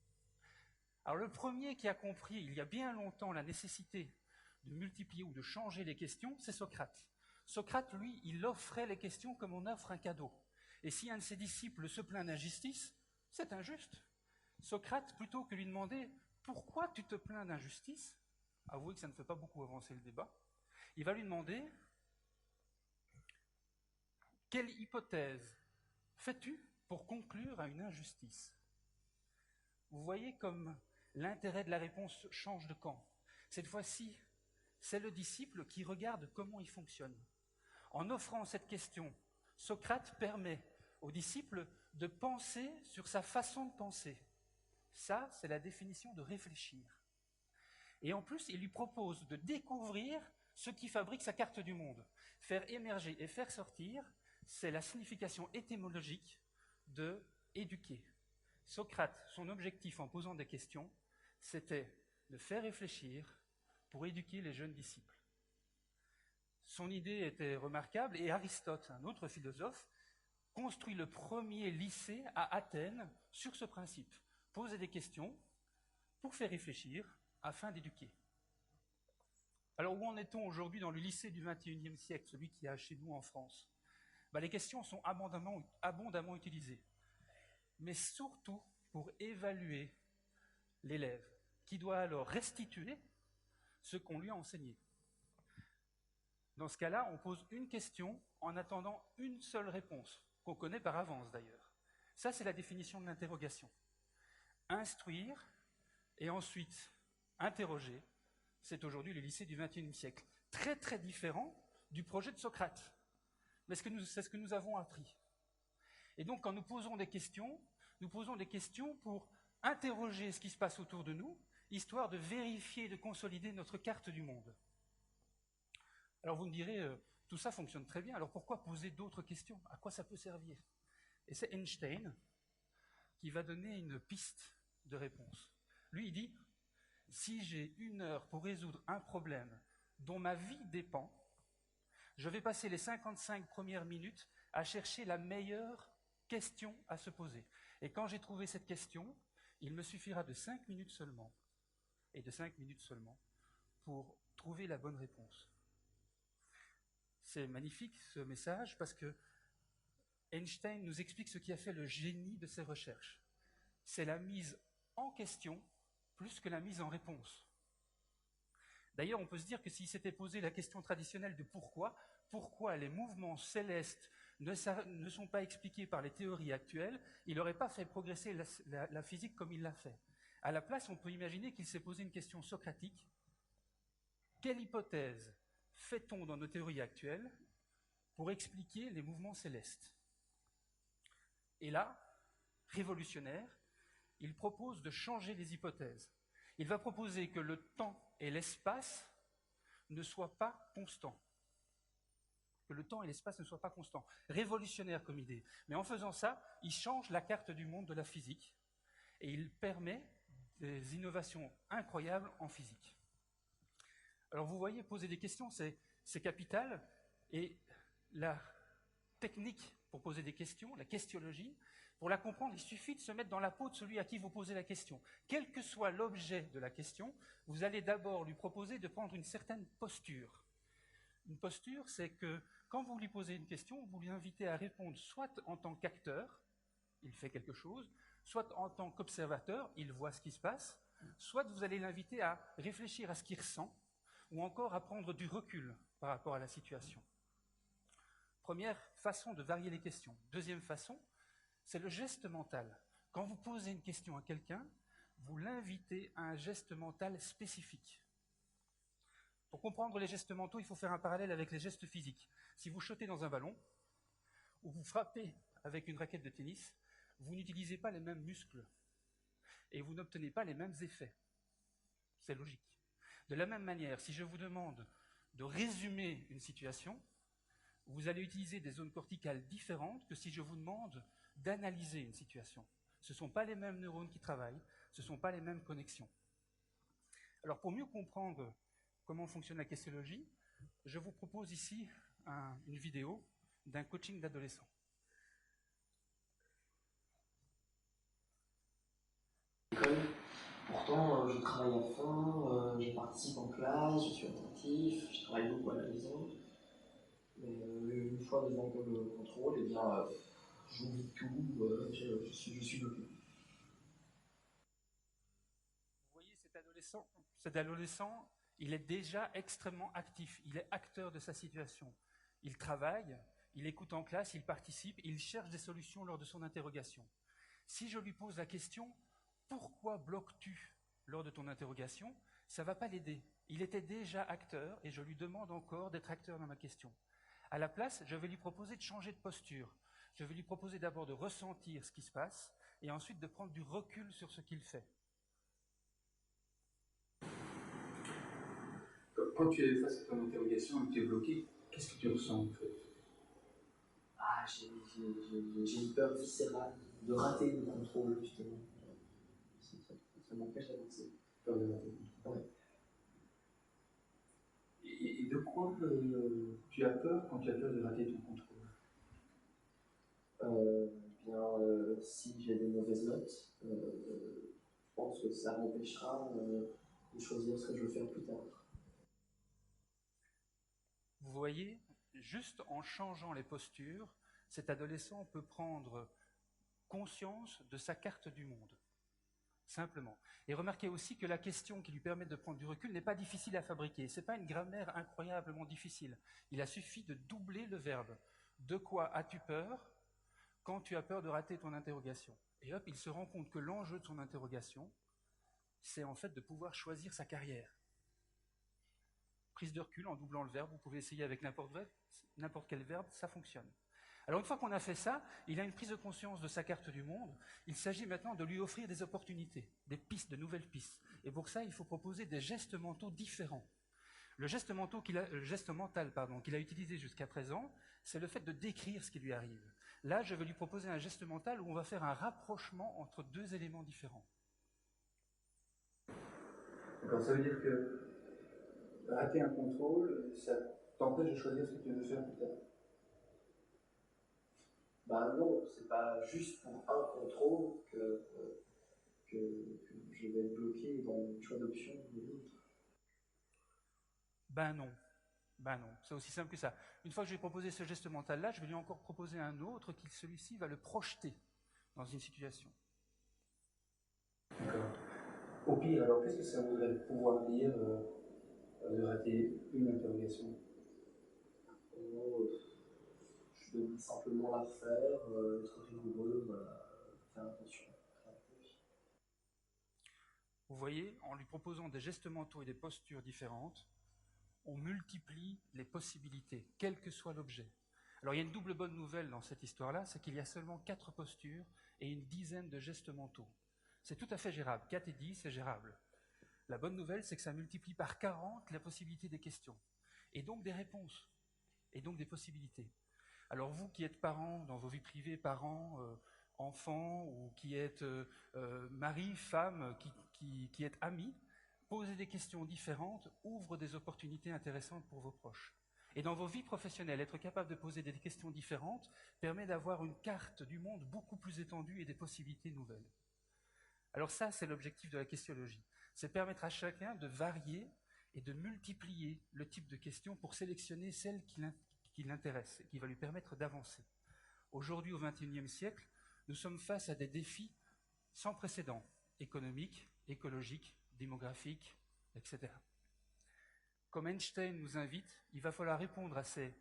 Alors le premier qui a compris il y a bien longtemps la nécessité de multiplier ou de changer les questions, c'est Socrate. Socrate, lui, il offrait les questions comme on offre un cadeau. Et si un de ses disciples se plaint d'injustice, c'est injuste. Socrate, plutôt que lui demander « Pourquoi tu te plains d'injustice ?» Avouez que ça ne fait pas beaucoup avancer le débat. Il va lui demander « Quelle hypothèse fais-tu pour conclure à une injustice ?» vous voyez comme l'intérêt de la réponse change de camp. Cette fois-ci, c'est le disciple qui regarde comment il fonctionne. En offrant cette question, Socrate permet au disciple de penser sur sa façon de penser. Ça, c'est la définition de réfléchir. Et en plus, il lui propose de découvrir ce qui fabrique sa carte du monde. Faire émerger et faire sortir, c'est la signification étymologique de éduquer. Socrate, son objectif en posant des questions, c'était de faire réfléchir pour éduquer les jeunes disciples. Son idée était remarquable et Aristote, un autre philosophe, construit le premier lycée à Athènes sur ce principe. Poser des questions pour faire réfléchir afin d'éduquer. Alors où en est-on aujourd'hui dans le lycée du XXIe siècle, celui qu'il y a chez nous en France? Les questions sont abondamment utilisées, mais surtout pour évaluer l'élève, qui doit alors restituer ce qu'on lui a enseigné. Dans ce cas-là, on pose une question en attendant une seule réponse, qu'on connaît par avance d'ailleurs. Ça, c'est la définition de l'interrogation. Instruire et ensuite interroger, c'est aujourd'hui le lycée du XXIe siècle. Très très différent du projet de Socrate. Mais c'est ce que nous avons appris. Et donc quand nous posons des questions pour interroger ce qui se passe autour de nous, histoire de vérifier et de consolider notre carte du monde. Alors vous me direz, tout ça fonctionne très bien, alors pourquoi poser d'autres questions? À quoi ça peut servir? Et c'est Einstein qui va donner une piste de réponse. Lui, il dit, si j'ai 1 heure pour résoudre un problème dont ma vie dépend, je vais passer les 55 premières minutes à chercher la meilleure question à se poser. Et quand j'ai trouvé cette question, il me suffira de 5 minutes seulement, et de 5 minutes seulement, pour trouver la bonne réponse. C'est magnifique ce message parce que Einstein nous explique ce qui a fait le génie de ses recherches. C'est la mise en question plus que la mise en réponse. D'ailleurs, on peut se dire que s'il s'était posé la question traditionnelle de pourquoi les mouvements célestes ne sont pas expliqués par les théories actuelles, il n'aurait pas fait progresser la physique comme il l'a fait. À la place, on peut imaginer qu'il s'est posé une question socratique. Quelle hypothèse fait-on dans nos théories actuelles pour expliquer les mouvements célestes? Et là, révolutionnaire, il propose de changer les hypothèses. Il va proposer que le temps et l'espace ne soient pas constants. Que le temps et l'espace ne soient pas constants. Révolutionnaire comme idée. Mais en faisant ça, il change la carte du monde de la physique et il permet des innovations incroyables en physique. Alors vous voyez, poser des questions, c'est capital, et la technique pour poser des questions, la questionologie, pour la comprendre, il suffit de se mettre dans la peau de celui à qui vous posez la question. Quel que soit l'objet de la question, vous allez d'abord lui proposer de prendre une certaine posture. Une posture, c'est que quand vous lui posez une question, vous lui invitez à répondre soit en tant qu'acteur, il fait quelque chose, soit en tant qu'observateur, il voit ce qui se passe, soit vous allez l'inviter à réfléchir à ce qu'il ressent, ou encore à prendre du recul par rapport à la situation. Première façon de varier les questions. Deuxième façon, c'est le geste mental. Quand vous posez une question à quelqu'un, vous l'invitez à un geste mental spécifique. Pour comprendre les gestes mentaux, il faut faire un parallèle avec les gestes physiques. Si vous shotez dans un ballon, ou vous frappez avec une raquette de tennis, vous n'utilisez pas les mêmes muscles, et vous n'obtenez pas les mêmes effets. C'est logique. De la même manière, si je vous demande de résumer une situation, vous allez utiliser des zones corticales différentes que si je vous demande d'analyser une situation. Ce ne sont pas les mêmes neurones qui travaillent, ce ne sont pas les mêmes connexions. Alors pour mieux comprendre comment fonctionne la questionologie, je vous propose ici une vidéo d'un coaching d'adolescents. Pourtant, je travaille à fond, je participe en classe, je suis attentif, je travaille beaucoup à la maison. Mais une fois devant le contrôle, eh bien, j'oublie tout, je suis bloqué. Vous voyez cet adolescent, il est déjà extrêmement actif, il est acteur de sa situation. Il travaille, il écoute en classe, il participe, il cherche des solutions lors de son interrogation. Si je lui pose la question, pourquoi bloques-tu lors de ton interrogation, ça ne va pas l'aider. Il était déjà acteur et je lui demande encore d'être acteur dans ma question. À la place, je vais lui proposer de changer de posture. Je vais lui proposer d'abord de ressentir ce qui se passe et ensuite de prendre du recul sur ce qu'il fait. Quand tu es face à ton interrogation et que tu es bloqué, qu'est-ce que tu ressens en fait? Ah, j'ai une peur viscérale de rater le contrôle, justement. Ça m'empêche d'avancer. Peur de rater le contrôle. Ouais. Et de quoi tu as peur quand tu as peur de rater ton contrôle? Si j'ai des mauvaises notes, je pense que ça m'empêchera de choisir ce que je veux faire plus tard. Vous voyez, juste en changeant les postures, cet adolescent peut prendre conscience de sa carte du monde, simplement. Et remarquez aussi que la question qui lui permet de prendre du recul n'est pas difficile à fabriquer. Ce n'est pas une grammaire incroyablement difficile. Il a suffi de doubler le verbe. De quoi as-tu peur quand tu as peur de rater ton interrogation? Et hop, il se rend compte que l'enjeu de son interrogation, c'est en fait de pouvoir choisir sa carrière. Prise de recul en doublant le verbe, vous pouvez essayer avec n'importe quel verbe, ça fonctionne. Alors une fois qu'on a fait ça, il a une prise de conscience de sa carte du monde. Il s'agit maintenant de lui offrir des opportunités, des pistes, de nouvelles pistes. Et pour ça, il faut proposer des gestes mentaux différents. Le geste mental qu'il a utilisé jusqu'à présent, c'est le fait de décrire ce qui lui arrive. Là, je vais lui proposer un geste mental où on va faire un rapprochement entre deux éléments différents. D'accord, ça veut dire que rater un contrôle, ça t'empêche de choisir ce que tu veux faire plus tard? Ben non, c'est pas juste pour un contrôle que je vais être bloqué dans le choix d'options de l'autre. Ben non, c'est aussi simple que ça. Une fois que je lui ai proposé ce geste mental-là, je vais lui encore proposer un autre qui, celui-ci, va le projeter dans une situation. D'accord. Au pire, alors qu'est-ce que ça voudrait pouvoir dire de rater une interrogation? Je devrais simplement la refaire, être rigoureux, faire attention. Vous voyez, en lui proposant des gestes mentaux et des postures différentes, on multiplie les possibilités, quel que soit l'objet. Alors il y a une double bonne nouvelle dans cette histoire-là, c'est qu'il y a seulement 4 postures et une dizaine de gestes mentaux. C'est tout à fait gérable. 4 et 10, c'est gérable. La bonne nouvelle, c'est que ça multiplie par 40 la possibilité des questions, et donc des réponses, et donc des possibilités. Alors vous qui êtes parents, dans vos vies privées, parents, enfants, ou qui êtes mari, femme, qui êtes amis, poser des questions différentes ouvre des opportunités intéressantes pour vos proches. Et dans vos vies professionnelles, être capable de poser des questions différentes permet d'avoir une carte du monde beaucoup plus étendue et des possibilités nouvelles. Alors ça, c'est l'objectif de la questionologie. C'est permettre à chacun de varier et de multiplier le type de questions pour sélectionner celle qui l'intéresse et qui va lui permettre d'avancer. Aujourd'hui, au XXIe siècle, nous sommes face à des défis sans précédent, économiques, écologiques, démographiques, etc. Comme Einstein nous invite, il va falloir répondre à ces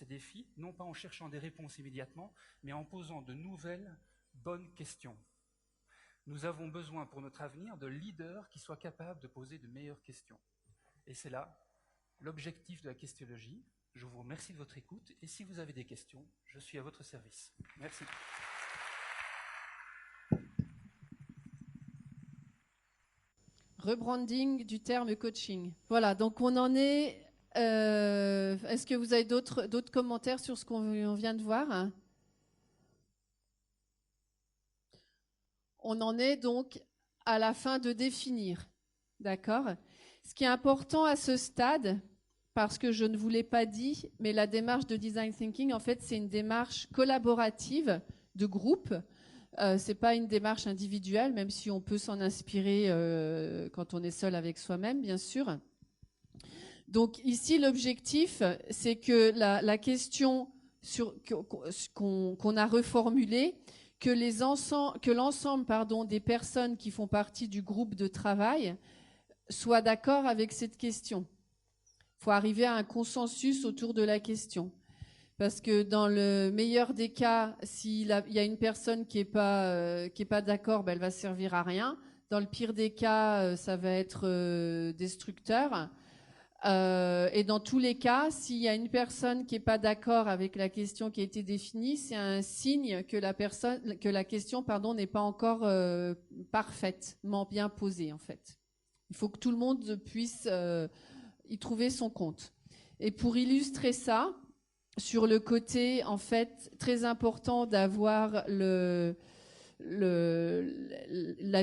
défis, non pas en cherchant des réponses immédiatement, mais en posant de nouvelles, bonnes questions. Nous avons besoin pour notre avenir de leaders qui soient capables de poser de meilleures questions. Et c'est là l'objectif de la questionologie. Je vous remercie de votre écoute et si vous avez des questions, je suis à votre service. Merci. Rebranding du terme coaching. Voilà, donc on en est... Est-ce que vous avez d'autres commentaires sur ce qu'on vient de voir? On en est donc à la fin de définir. D'accord? Ce qui est important à ce stade, parce que je ne vous l'ai pas dit, mais la démarche de design thinking, en fait, c'est une démarche collaborative de groupe. C'est pas une démarche individuelle, même si on peut s'en inspirer quand on est seul avec soi-même, bien sûr. Donc ici, l'objectif, c'est que la question qu'on a reformulée, que l'ensemble des personnes qui font partie du groupe de travail soient d'accord avec cette question. Il faut arriver à un consensus autour de la question. Parce que dans le meilleur des cas, s'il y a une personne qui est pas d'accord, ben elle va servir à rien. Dans le pire des cas, ça va être destructeur. Et dans tous les cas, s'il y a une personne qui n'est pas d'accord avec la question qui a été définie, c'est un signe que la question n'est pas encore parfaitement bien posée, en fait. Il faut que tout le monde puisse y trouver son compte. Et pour illustrer ça, sur le côté, en fait, très important d'avoir la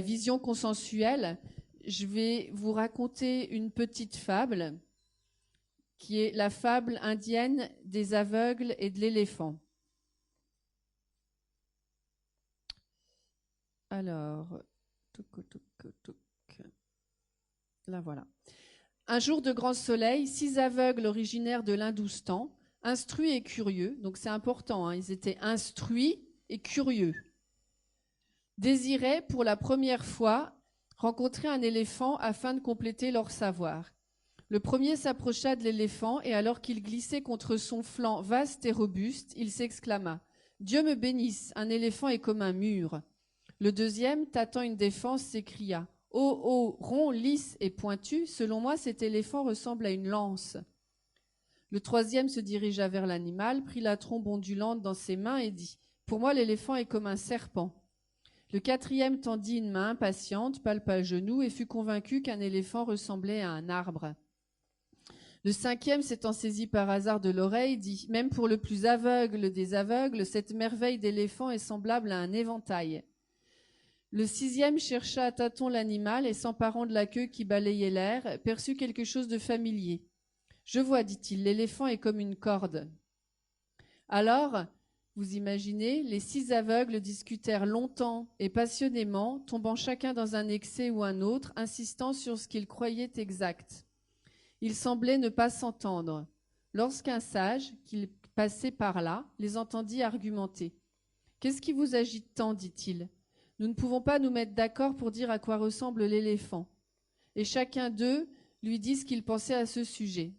vision consensuelle, je vais vous raconter une petite fable qui est la fable indienne des aveugles et de l'éléphant. Alors, là voilà. Un jour de grand soleil, 6 aveugles originaires de l'Hindoustan, instruits et curieux, donc c'est important, hein, ils étaient instruits et curieux, désiraient pour la première fois rencontrer un éléphant afin de compléter leur savoir. Le premier s'approcha de l'éléphant et alors qu'il glissait contre son flanc vaste et robuste, il s'exclama « Dieu me bénisse, un éléphant est comme un mur ». Le deuxième, tâtant une défense, s'écria « Oh, oh, rond, lisse et pointu, selon moi cet éléphant ressemble à une lance ». Le troisième se dirigea vers l'animal, prit la trompe ondulante dans ses mains et dit « Pour moi l'éléphant est comme un serpent ». Le quatrième tendit une main impatiente, palpa le genou et fut convaincu qu'un éléphant ressemblait à un arbre. Le cinquième, s'étant saisi par hasard de l'oreille, dit « Même pour le plus aveugle des aveugles, cette merveille d'éléphant est semblable à un éventail. » Le sixième chercha à tâtons l'animal et, s'emparant de la queue qui balayait l'air, perçut quelque chose de familier. « Je vois, dit-il, l'éléphant est comme une corde. » Alors, vous imaginez, les 6 aveugles discutèrent longtemps et passionnément, tombant chacun dans un excès ou un autre, insistant sur ce qu'ils croyaient exact. Ils semblaient ne pas s'entendre. Lorsqu'un sage, qui passait par là, les entendit argumenter. « Qu'est-ce qui vous agite tant ?» dit-il. « Nous ne pouvons pas nous mettre d'accord pour dire à quoi ressemble l'éléphant. » Et chacun d'eux lui dit ce qu'il pensait à ce sujet.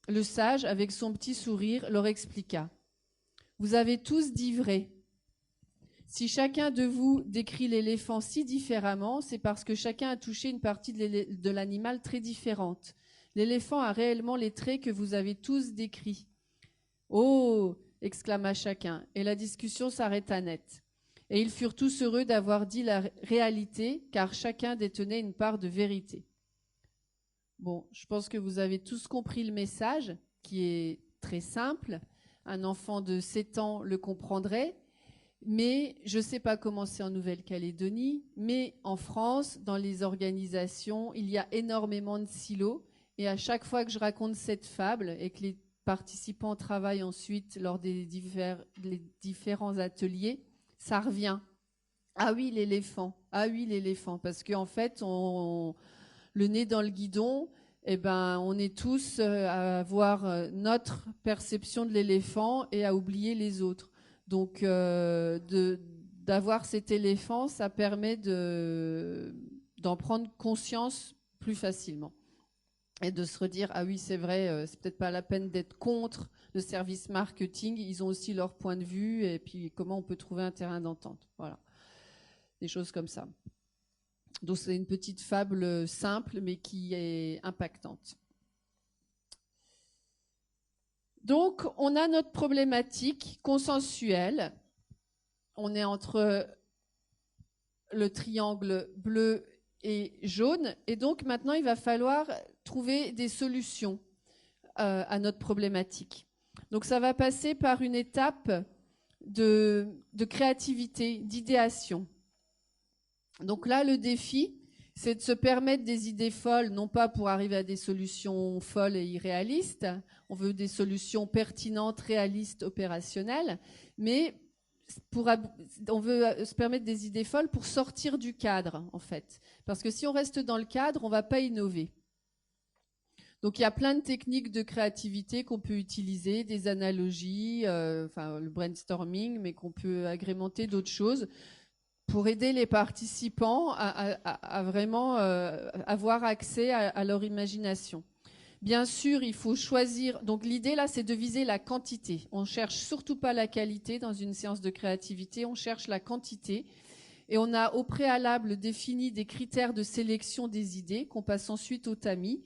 Le sage, avec son petit sourire, leur expliqua. « Vous avez tous dit vrai. Si chacun de vous décrit l'éléphant si différemment, c'est parce que chacun a touché une partie de l'animal très différente. L'éléphant a réellement les traits que vous avez tous décrits. »« Oh !» exclama chacun, et la discussion s'arrêta net. Et ils furent tous heureux d'avoir dit la réalité, car chacun détenait une part de vérité. Bon, je pense que vous avez tous compris le message, qui est très simple. Un enfant de 7 ans le comprendrait. Mais je ne sais pas comment c'est en Nouvelle-Calédonie, mais en France, dans les organisations, il y a énormément de silos. Et à chaque fois que je raconte cette fable et que les participants travaillent ensuite lors des différents ateliers, ça revient. Ah oui, l'éléphant. Ah oui, l'éléphant. Parce qu'en fait, le nez dans le guidon, eh ben, on est tous à avoir notre perception de l'éléphant et à oublier les autres. Donc, d'avoir cet éléphant, ça permet d'en prendre conscience plus facilement. Et de se redire, ah oui, c'est vrai, c'est peut-être pas la peine d'être contre le service marketing, ils ont aussi leur point de vue, et puis comment on peut trouver un terrain d'entente. Voilà, des choses comme ça. Donc c'est une petite fable simple, mais qui est impactante. Donc, on a notre problématique consensuelle. On est entre le triangle bleu et jaune. Et donc, maintenant, il va falloir trouver des solutions à notre problématique. Donc, ça va passer par une étape de créativité, d'idéation. Donc là, le défi, c'est de se permettre des idées folles, non pas pour arriver à des solutions folles et irréalistes, on veut des solutions pertinentes, réalistes, opérationnelles, mais on veut se permettre des idées folles pour sortir du cadre, en fait. Parce que si on reste dans le cadre, on ne va pas innover. Donc il y a plein de techniques de créativité qu'on peut utiliser, des analogies, le brainstorming, mais qu'on peut agrémenter d'autres choses, pour aider les participants à vraiment avoir accès à leur imagination. Bien sûr, il faut choisir. Donc l'idée là, c'est de viser la quantité. On cherche surtout pas la qualité dans une séance de créativité, on cherche la quantité. Et on a au préalable défini des critères de sélection des idées qu'on passe ensuite au tamis.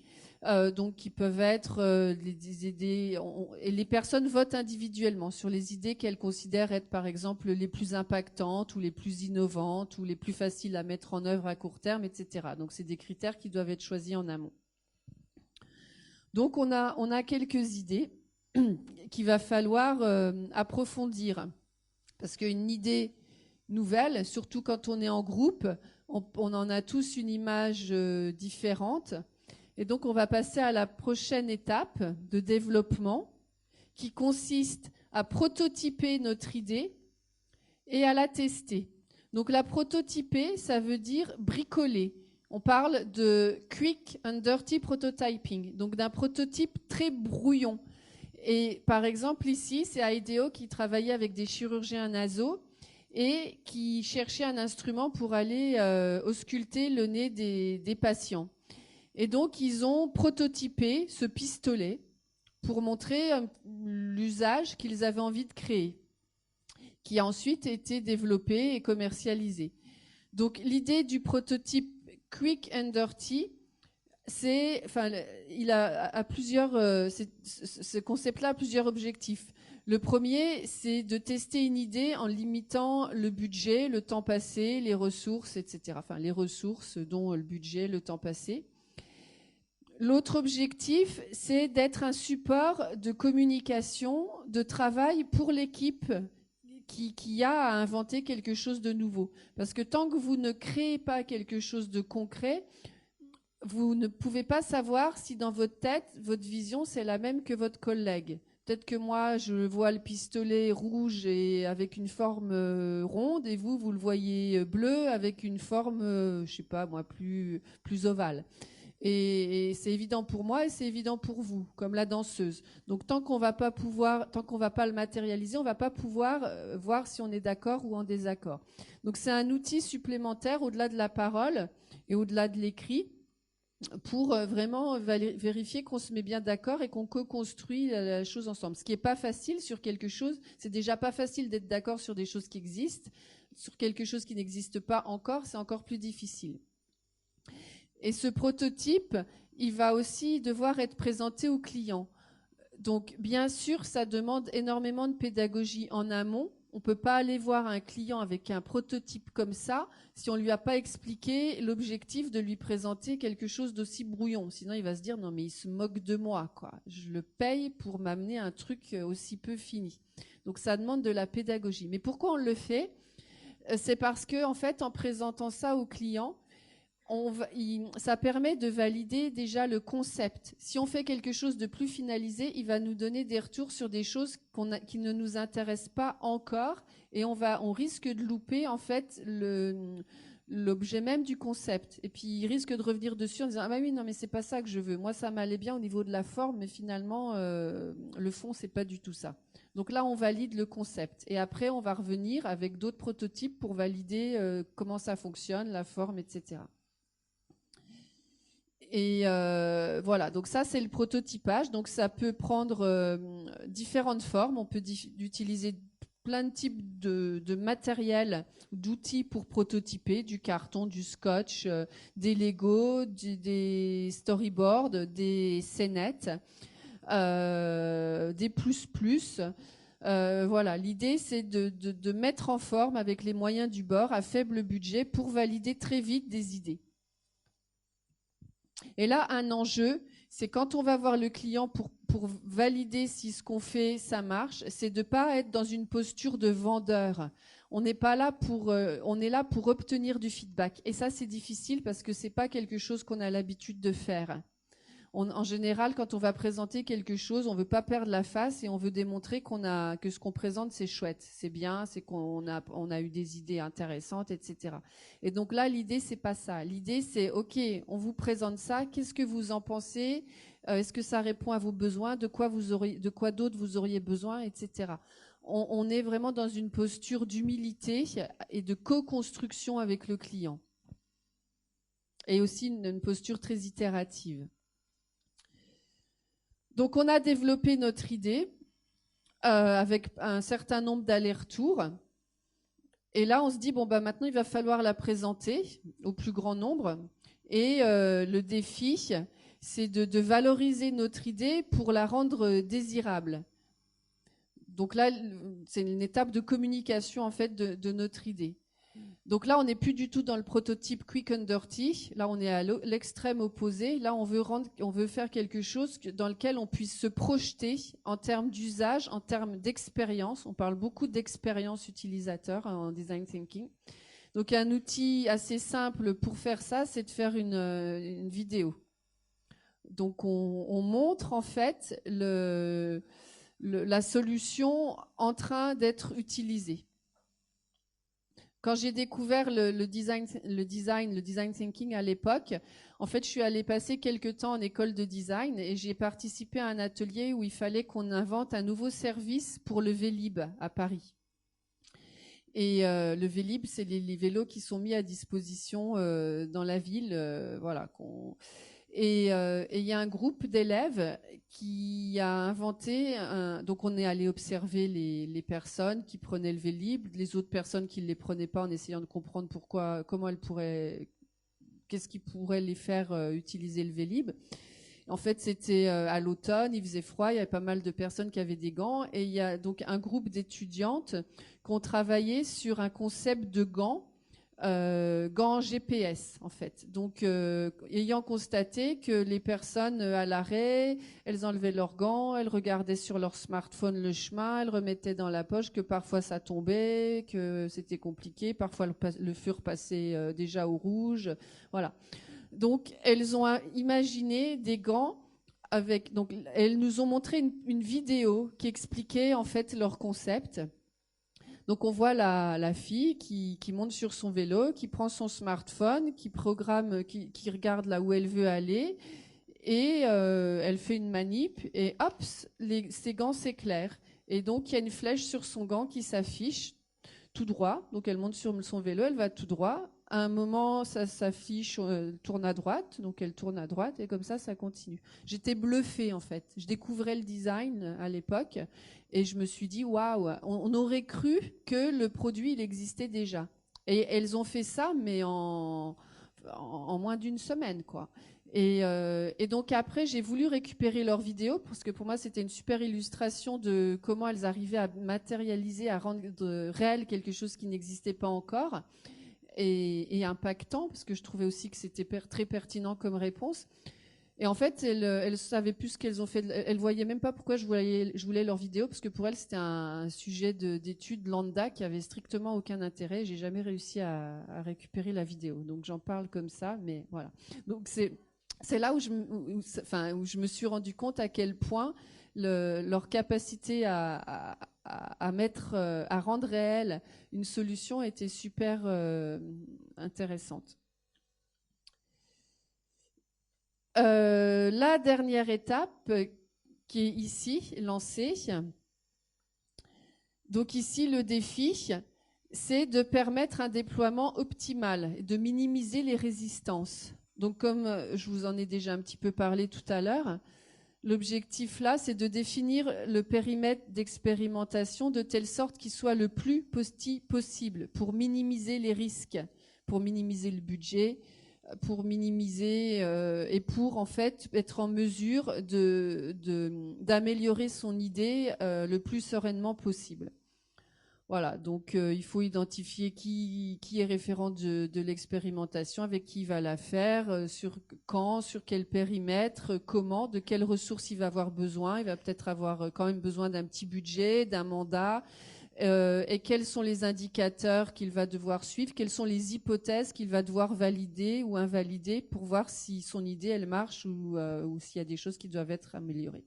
Donc qui peuvent être des idées, et les personnes votent individuellement sur les idées qu'elles considèrent être par exemple les plus impactantes ou les plus innovantes ou les plus faciles à mettre en œuvre à court terme, etc. Donc c'est des critères qui doivent être choisis en amont. Donc on a quelques idées qu'il va falloir approfondir, parce qu'une idée nouvelle, surtout quand on est en groupe, on en a tous une image différente. Et donc, on va passer à la prochaine étape de développement qui consiste à prototyper notre idée et à la tester. Donc, la prototyper, ça veut dire bricoler. On parle de quick and dirty prototyping, donc d'un prototype très brouillon. Et par exemple, ici, c'est IDEO qui travaillait avec des chirurgiens nasaux et qui cherchait un instrument pour aller ausculter le nez des patients. Et donc, ils ont prototypé ce pistolet pour montrer l'usage qu'ils avaient envie de créer, qui a ensuite été développé et commercialisé. Donc, l'idée du prototype quick and dirty, ce concept-là a plusieurs objectifs. Le premier, c'est de tester une idée en limitant le budget, le temps passé, les ressources, etc. Enfin, les ressources, dont le budget, le temps passé. L'autre objectif, c'est d'être un support de communication, de travail pour l'équipe qui a à inventer quelque chose de nouveau. Parce que tant que vous ne créez pas quelque chose de concret, vous ne pouvez pas savoir si dans votre tête, votre vision, c'est la même que votre collègue. Peut-être que moi, je vois le pistolet rouge et avec une forme ronde, et vous le voyez bleu avec une forme, je sais pas moi, plus ovale. Et c'est évident pour moi et c'est évident pour vous, comme la danseuse. Donc tant qu'on va pas le matérialiser, on va pas pouvoir voir si on est d'accord ou en désaccord. Donc c'est un outil supplémentaire au-delà de la parole et au-delà de l'écrit pour vraiment vérifier qu'on se met bien d'accord et qu'on co-construit la chose ensemble. Ce qui est pas facile sur quelque chose, c'est déjà pas facile d'être d'accord sur des choses qui existent. Sur quelque chose qui n'existe pas encore, c'est encore plus difficile. Et ce prototype, il va aussi devoir être présenté au client. Donc, bien sûr, ça demande énormément de pédagogie en amont. On ne peut pas aller voir un client avec un prototype comme ça si on ne lui a pas expliqué l'objectif de lui présenter quelque chose d'aussi brouillon. Sinon, il va se dire, non, mais il se moque de moi, quoi. Je le paye pour m'amener un truc aussi peu fini. Donc, ça demande de la pédagogie. Mais pourquoi on le fait ? C'est parce que, en fait, en présentant ça au client, ça permet de valider déjà le concept. Si on fait quelque chose de plus finalisé, il va nous donner des retours sur des choses qui ne nous intéressent pas encore, et on risque de louper en fait l'objet même du concept. Et puis il risque de revenir dessus en disant ah bah oui non mais c'est pas ça que je veux. Moi ça m'allait bien au niveau de la forme, mais finalement le fond c'est pas du tout ça. Donc là on valide le concept et après on va revenir avec d'autres prototypes pour valider comment ça fonctionne, la forme, etc. Et voilà, donc ça c'est le prototypage. Donc ça peut prendre différentes formes. On peut utiliser plein de types de matériel, d'outils pour prototyper, du carton, du scotch, des Lego, des storyboards, des scénettes, des plus-plus. Voilà, l'idée c'est de mettre en forme avec les moyens du bord à faible budget pour valider très vite des idées. Et là, un enjeu, c'est quand on va voir le client pour valider si ce qu'on fait, ça marche, c'est de ne pas être dans une posture de vendeur. On n'est pas là on est là pour obtenir du feedback. Et ça, c'est difficile parce que ce n'est pas quelque chose qu'on a l'habitude de faire. En général, quand on va présenter quelque chose, on veut pas perdre la face et on veut démontrer que ce qu'on présente, c'est chouette, c'est bien, c'est qu'on a eu des idées intéressantes, etc. Et donc là, l'idée, c'est pas ça. L'idée, c'est, OK, on vous présente ça, qu'est-ce que vous en pensez ? Est-ce que ça répond à vos besoins ? De quoi d'autre vous auriez besoin, etc. On est vraiment dans une posture d'humilité et de co-construction avec le client. Et aussi une posture très itérative. Donc, on a développé notre idée avec un certain nombre d'allers-retours. Et là, on se dit, bon, bah, maintenant, il va falloir la présenter au plus grand nombre. Et le défi, c'est de valoriser notre idée pour la rendre désirable. Donc là, c'est une étape de communication, en fait, de notre idée. Donc là, on n'est plus du tout dans le prototype quick and dirty. Là, on est à l'extrême opposé. Là, on veut faire quelque chose dans lequel on puisse se projeter en termes d'usage, en termes d'expérience. On parle beaucoup d'expérience utilisateur en design thinking. Donc, un outil assez simple pour faire ça, c'est de faire une vidéo. Donc, on montre en fait la solution en train d'être utilisée. Quand j'ai découvert le design thinking à l'époque, en fait, je suis allée passer quelques temps en école de design et j'ai participé à un atelier où il fallait qu'on invente un nouveau service pour le Vélib à Paris. Et le Vélib, c'est les vélos qui sont mis à disposition dans la ville, voilà. Et il y a un groupe d'élèves qui a inventé, donc on est allé observer les personnes qui prenaient le Vélib, les autres personnes qui ne les prenaient pas en essayant de comprendre qu'est-ce qui pourrait les faire utiliser le Vélib. En fait, c'était à l'automne, il faisait froid, il y avait pas mal de personnes qui avaient des gants et il y a donc un groupe d'étudiantes qui ont travaillé sur un concept de gants GPS en fait. Donc, ayant constaté que les personnes à l'arrêt, elles enlevaient leurs gants, elles regardaient sur leur smartphone le chemin, elles remettaient dans la poche, que parfois ça tombait, que c'était compliqué, parfois le feu repassait déjà au rouge, voilà. Donc, elles ont imaginé des gants avec. Donc, elles nous ont montré une vidéo qui expliquait en fait leur concept. Donc, on voit la fille qui monte sur son vélo, qui prend son smartphone, qui programme, qui regarde là où elle veut aller, et elle fait une manip, et hop, ses gants s'éclairent. Et donc, il y a une flèche sur son gant qui s'affiche tout droit. Donc, elle monte sur son vélo, elle va tout droit. À un moment, ça s'affiche, tourne à droite, donc elle tourne à droite, et comme ça continue. J'étais bluffée, en fait. Je découvrais le design à l'époque, et je me suis dit, waouh, on aurait cru que le produit, il existait déjà. Et elles ont fait ça, mais en moins d'une semaine, quoi. Et donc après, j'ai voulu récupérer leurs vidéos, parce que pour moi, c'était une super illustration de comment elles arrivaient à matérialiser, à rendre réel quelque chose qui n'existait pas encore. Et impactant, parce que je trouvais aussi que c'était très pertinent comme réponse. Et en fait, elles savaient plus ce qu'elles ont fait. Elles voyaient même pas pourquoi je voulais leur vidéo, parce que pour elles, c'était un sujet d'étude lambda qui avait strictement aucun intérêt. J'ai jamais réussi à récupérer la vidéo. Donc j'en parle comme ça, mais voilà. Donc c'est là où je me suis rendu compte à quel point leur capacité à rendre réelle une solution était super intéressante. La dernière étape qui est ici lancée. Donc ici, le défi, c'est de permettre un déploiement optimal et de minimiser les résistances. Donc comme je vous en ai déjà un petit peu parlé tout à l'heure, l'objectif là, c'est de définir le périmètre d'expérimentation de telle sorte qu'il soit le plus possible pour minimiser les risques, pour minimiser le budget, pour minimiser et pour en fait être en mesure d'améliorer son idée le plus sereinement possible. Voilà, donc il faut identifier qui est référent de l'expérimentation, avec qui il va la faire, sur quel périmètre, comment, de quelles ressources il va avoir besoin. Il va peut-être avoir quand même besoin d'un petit budget, d'un mandat. Et quels sont les indicateurs qu'il va devoir suivre, quelles sont les hypothèses qu'il va devoir valider ou invalider pour voir si son idée, elle marche ou s'il y a des choses qui doivent être améliorées.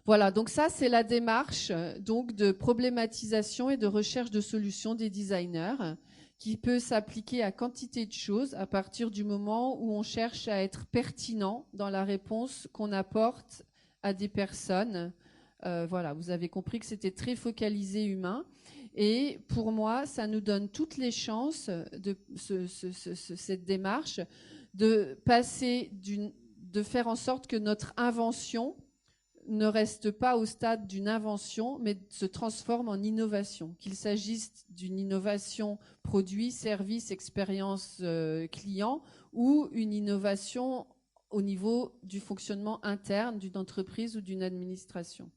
Voilà, donc ça, c'est la démarche donc de problématisation et de recherche de solutions des designers qui peut s'appliquer à quantité de choses à partir du moment où on cherche à être pertinent dans la réponse qu'on apporte à des personnes. Voilà, vous avez compris que c'était très focalisé humain. Et pour moi, ça nous donne toutes les chances de cette démarche de passer de faire en sorte que notre invention ne reste pas au stade d'une invention, mais se transforme en innovation, qu'il s'agisse d'une innovation produit, service, expérience client, ou une innovation au niveau du fonctionnement interne d'une entreprise ou d'une administration.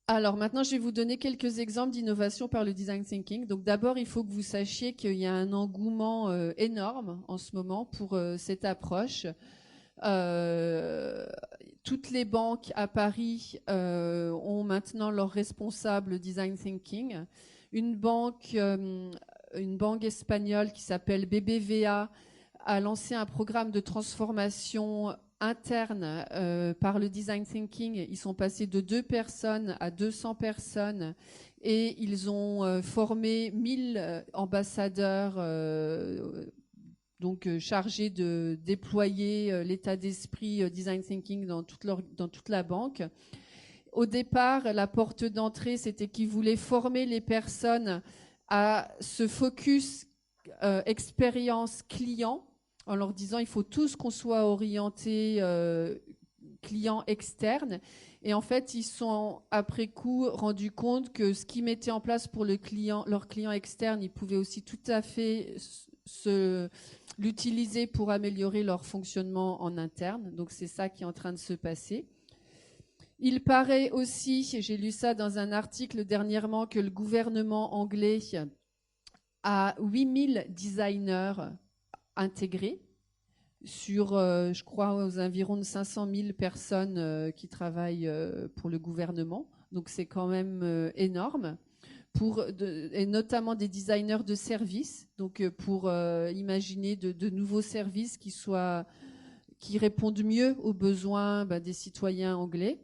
Alors maintenant, je vais vous donner quelques exemples d'innovation par le design thinking. Donc d'abord, il faut que vous sachiez qu'il y a un engouement énorme en ce moment pour cette approche. Toutes les banques à Paris ont maintenant leur responsable design thinking. Une banque espagnole qui s'appelle BBVA a lancé un programme de transformation interne par le design thinking. Ils sont passés de 2 personnes à 200 personnes et ils ont formé 1000 ambassadeurs chargés de déployer l'état d'esprit design thinking dans toute la banque. Au départ, la porte d'entrée, c'était qu'ils voulaient former les personnes à ce focus expérience client, en leur disant il faut tous qu'on soit orienté client externe. Et en fait, ils sont après coup rendus compte que ce qu'ils mettaient en place pour leur client externe, ils pouvaient aussi tout à fait l'utiliser pour améliorer leur fonctionnement en interne. Donc c'est ça qui est en train de se passer. Il paraît aussi, j'ai lu ça dans un article dernièrement, que le gouvernement anglais a 8000 designers intégrés sur, je crois, aux environs de 500 000 personnes qui travaillent pour le gouvernement. Donc c'est quand même énorme. Et notamment des designers de services, donc pour imaginer de nouveaux services qui répondent mieux aux besoins des citoyens anglais.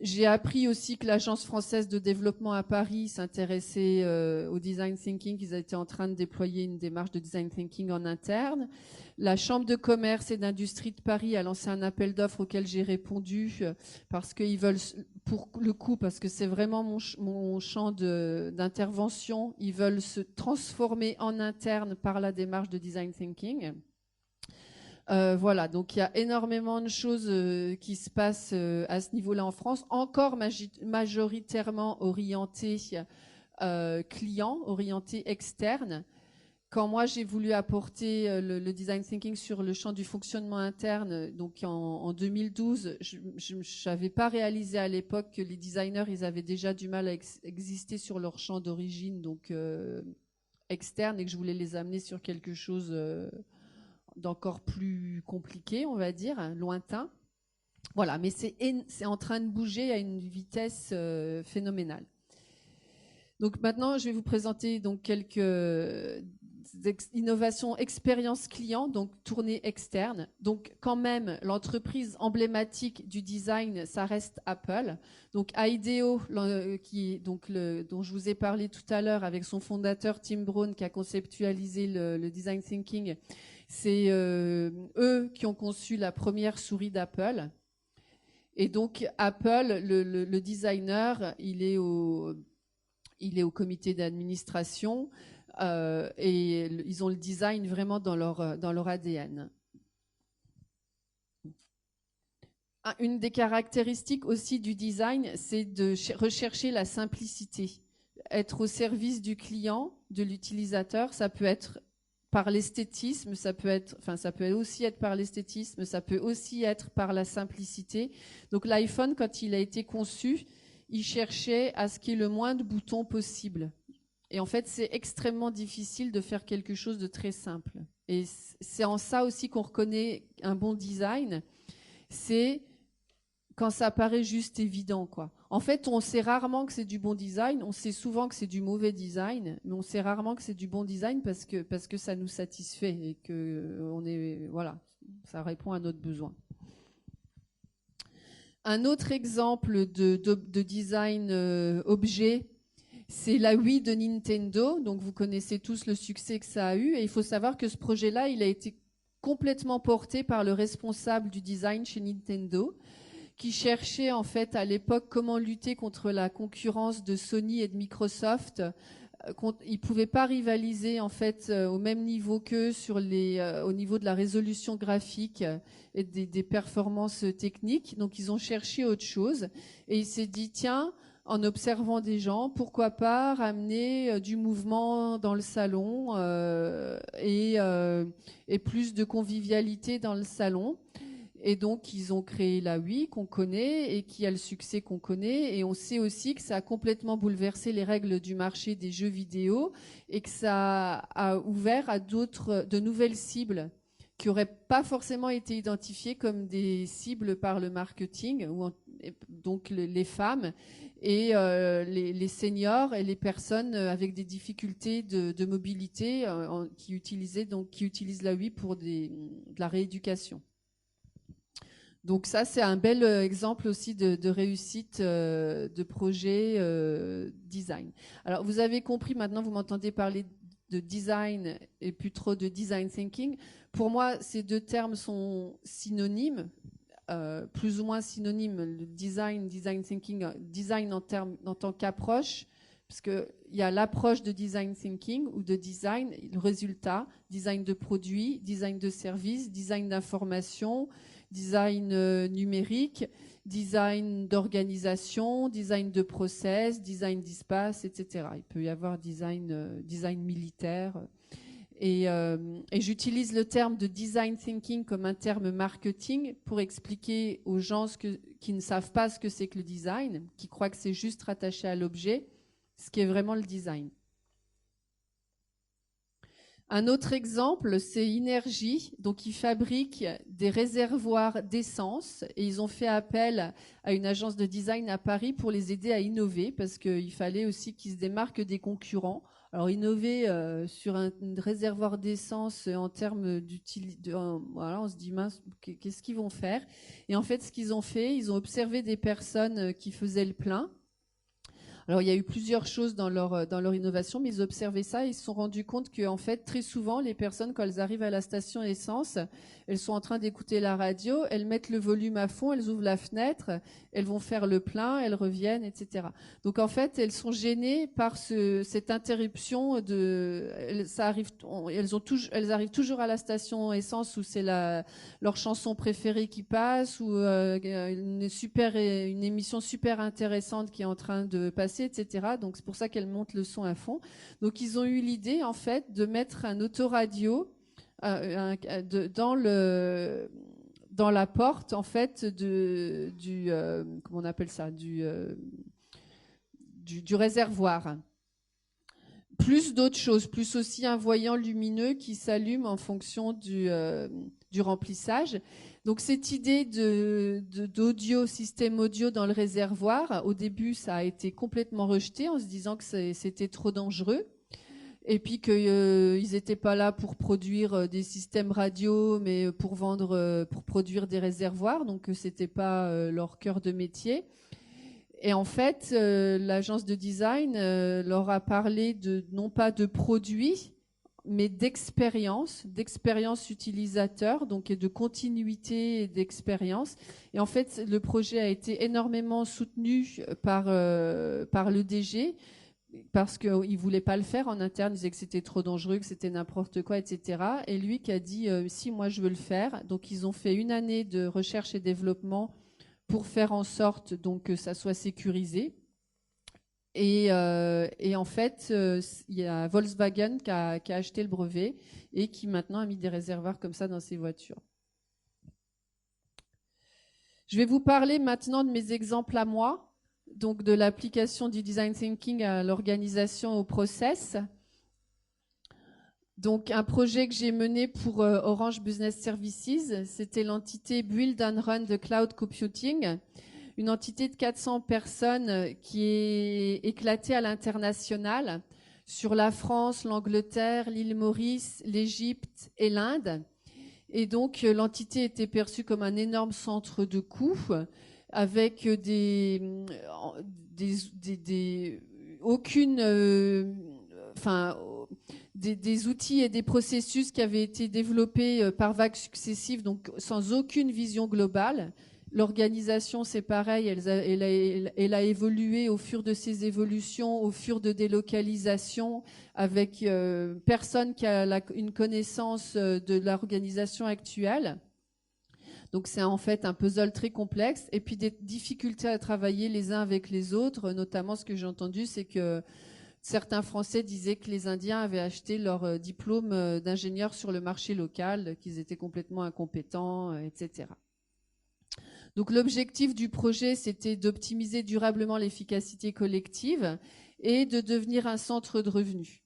J'ai appris aussi que l'Agence française de développement à Paris s'intéressait au design thinking, qu'ils étaient en train de déployer une démarche de design thinking en interne. La Chambre de commerce et d'industrie de Paris a lancé un appel d'offres auquel j'ai répondu parce qu'ils veulent, pour le coup, parce que c'est vraiment mon champ d'intervention, ils veulent se transformer en interne par la démarche de design thinking. Voilà, donc il y a énormément de choses qui se passent à ce niveau-là en France, encore majoritairement orientées client, orientées externe. Quand moi j'ai voulu apporter le design thinking sur le champ du fonctionnement interne, donc en 2012, je n'avais pas réalisé à l'époque que les designers, ils avaient déjà du mal à exister sur leur champ d'origine, donc externe, et que je voulais les amener sur quelque chose d'encore plus compliqué, on va dire, lointain. Voilà, mais c'est en train de bouger à une vitesse phénoménale. Donc maintenant, je vais vous présenter donc quelques innovations expérience client, donc tournée externe. Donc quand même, l'entreprise emblématique du design, ça reste Apple. Donc IDEO, dont je vous ai parlé tout à l'heure avec son fondateur Tim Brown qui a conceptualisé le design thinking, c'est eux qui ont conçu la première souris d'Apple. Et donc Apple, le designer, il est au comité d'administration et ils ont le design vraiment dans leur ADN. Une des caractéristiques aussi du design, c'est de rechercher la simplicité. Être au service du client, de l'utilisateur, ça peut être par l'esthétisme, ça peut aussi être par l'esthétisme, ça peut aussi être par la simplicité. Donc l'iPhone, quand il a été conçu, il cherchait à ce qu'il y ait le moins de boutons possible. Et en fait, c'est extrêmement difficile de faire quelque chose de très simple. Et c'est en ça aussi qu'on reconnaît un bon design, c'est quand ça paraît juste évident, quoi. En fait, on sait rarement que c'est du bon design, on sait souvent que c'est du mauvais design, mais on sait rarement que c'est du bon design parce que ça nous satisfait et que ça répond à notre besoin. Un autre exemple de design objet, c'est la Wii de Nintendo. Donc vous connaissez tous le succès que ça a eu, et il faut savoir que ce projet-là, il a été complètement porté par le responsable du design chez Nintendo, qui cherchait en fait à l'époque comment lutter contre la concurrence de Sony et de Microsoft ils pouvaient pas rivaliser en fait au même niveau qu'eux sur au niveau de la résolution graphique et des performances techniques. Donc ils ont cherché autre chose et il s'est dit tiens, en observant des gens, pourquoi pas ramener du mouvement dans le salon et plus de convivialité dans le salon. Et donc, ils ont créé la Wii qu'on connaît et qui a le succès qu'on connaît. Et on sait aussi que ça a complètement bouleversé les règles du marché des jeux vidéo et que ça a ouvert à de nouvelles cibles qui n'auraient pas forcément été identifiées comme des cibles par le marketing, donc les femmes et les seniors et les personnes avec des difficultés de mobilité qui utilisent la Wii pour de la rééducation. Donc ça, c'est un bel exemple aussi de réussite de projet design. Alors, vous avez compris, maintenant, vous m'entendez parler de design et plus trop de design thinking. Pour moi, ces deux termes sont synonymes, plus ou moins synonymes. Le design thinking, design en tant qu'approche, parce qu'il y a l'approche de design thinking ou de design, le résultat, design de produits, design de services, design d'information, design numérique, design d'organisation, design de process, design d'espace, etc. Il peut y avoir design militaire. Et j'utilise le terme de design thinking comme un terme marketing pour expliquer aux gens qui ne savent pas ce que c'est que le design, qui croient que c'est juste rattaché à l'objet, ce qui est vraiment le design. Un autre exemple, c'est Inergy. Donc, ils fabriquent des réservoirs d'essence et ils ont fait appel à une agence de design à Paris pour les aider à innover parce qu'il fallait aussi qu'ils se démarquent des concurrents. Alors, innover sur un réservoir d'essence en termes d'utilité, voilà, on se dit mince, qu'est-ce qu'ils vont faire? Et en fait, ce qu'ils ont fait, ils ont observé des personnes qui faisaient le plein. Alors, il y a eu plusieurs choses dans leur innovation, mais ils observaient ça et ils se sont rendus compte que, en fait, très souvent, les personnes, quand elles arrivent à la station essence, elles sont en train d'écouter la radio, elles mettent le volume à fond, elles ouvrent la fenêtre, elles vont faire le plein, elles reviennent, etc. Donc, en fait, elles sont gênées par cette interruption elles arrivent toujours à la station essence où c'est leur chanson préférée qui passe ou une émission super intéressante qui est en train de passer, etc. Donc, c'est pour ça qu'elles montent le son à fond. Donc, ils ont eu l'idée, en fait, de mettre un autoradio dans la porte, en fait, comment on appelle ça, du réservoir. Plus d'autres choses, plus aussi un voyant lumineux qui s'allume en fonction du remplissage. Donc cette idée d'audio, système audio dans le réservoir, au début ça a été complètement rejeté en se disant que c'était trop dangereux. Et puis qu'ils n'étaient pas là pour produire des systèmes radio, mais pour produire des réservoirs, donc c'était pas leur cœur de métier. Et en fait, l'agence de design leur a parlé non pas de produits, mais d'expérience utilisateur, donc et de continuité et d'expérience. Et en fait, le projet a été énormément soutenu par le DG, parce qu'il ne voulait pas le faire en interne, il disait que c'était trop dangereux, que c'était n'importe quoi, etc. Et lui qui a dit si, moi je veux le faire. Donc ils ont fait 1 année de recherche et développement pour faire en sorte donc, que ça soit sécurisé. Et en fait, il y a Volkswagen qui a acheté le brevet et qui maintenant a mis des réservoirs comme ça dans ses voitures. Je vais vous parler maintenant de mes exemples à moi. Donc de l'application du design thinking à l'organisation, au process. Donc un projet que j'ai mené pour Orange Business Services, c'était l'entité Build and Run de Cloud Computing, une entité de 400 personnes qui est éclatée à l'international sur la France, l'Angleterre, l'île Maurice, l'Égypte et l'Inde. Et donc l'entité était perçue comme un énorme centre de coûts, avec des outils et des processus qui avaient été développés par vagues successives, donc sans aucune vision globale. L'organisation, c'est pareil, elle a évolué au fur de ses évolutions, au fur de délocalisation, avec personne qui a une connaissance de l'organisation actuelle. Donc c'est en fait un puzzle très complexe, et puis des difficultés à travailler les uns avec les autres. Notamment, ce que j'ai entendu, c'est que certains Français disaient que les Indiens avaient acheté leur diplôme d'ingénieur sur le marché local, qu'ils étaient complètement incompétents, etc. Donc l'objectif du projet, c'était d'optimiser durablement l'efficacité collective et de devenir un centre de revenus.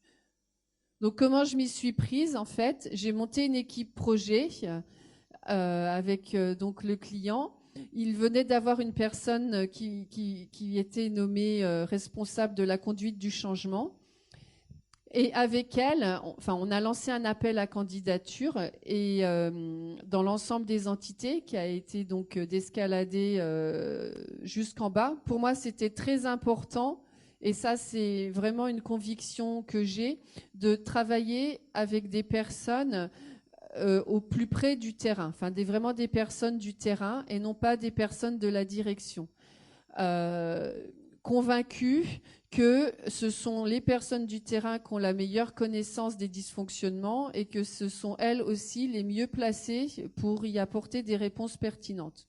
Donc comment je m'y suis prise? En fait, j'ai monté une équipe projet avec donc le client. Il venait d'avoir une personne qui était nommée responsable de la conduite du changement. Et avec elle, on a lancé un appel à candidature, et dans l'ensemble des entités, qui a été donc d'escalader jusqu'en bas. Pour moi, c'était très important, et ça, c'est vraiment une conviction que j'ai, de travailler avec des personnes au plus près du terrain, vraiment des personnes du terrain et non pas des personnes de la direction. Convaincue que ce sont les personnes du terrain qui ont la meilleure connaissance des dysfonctionnements et que ce sont elles aussi les mieux placées pour y apporter des réponses pertinentes.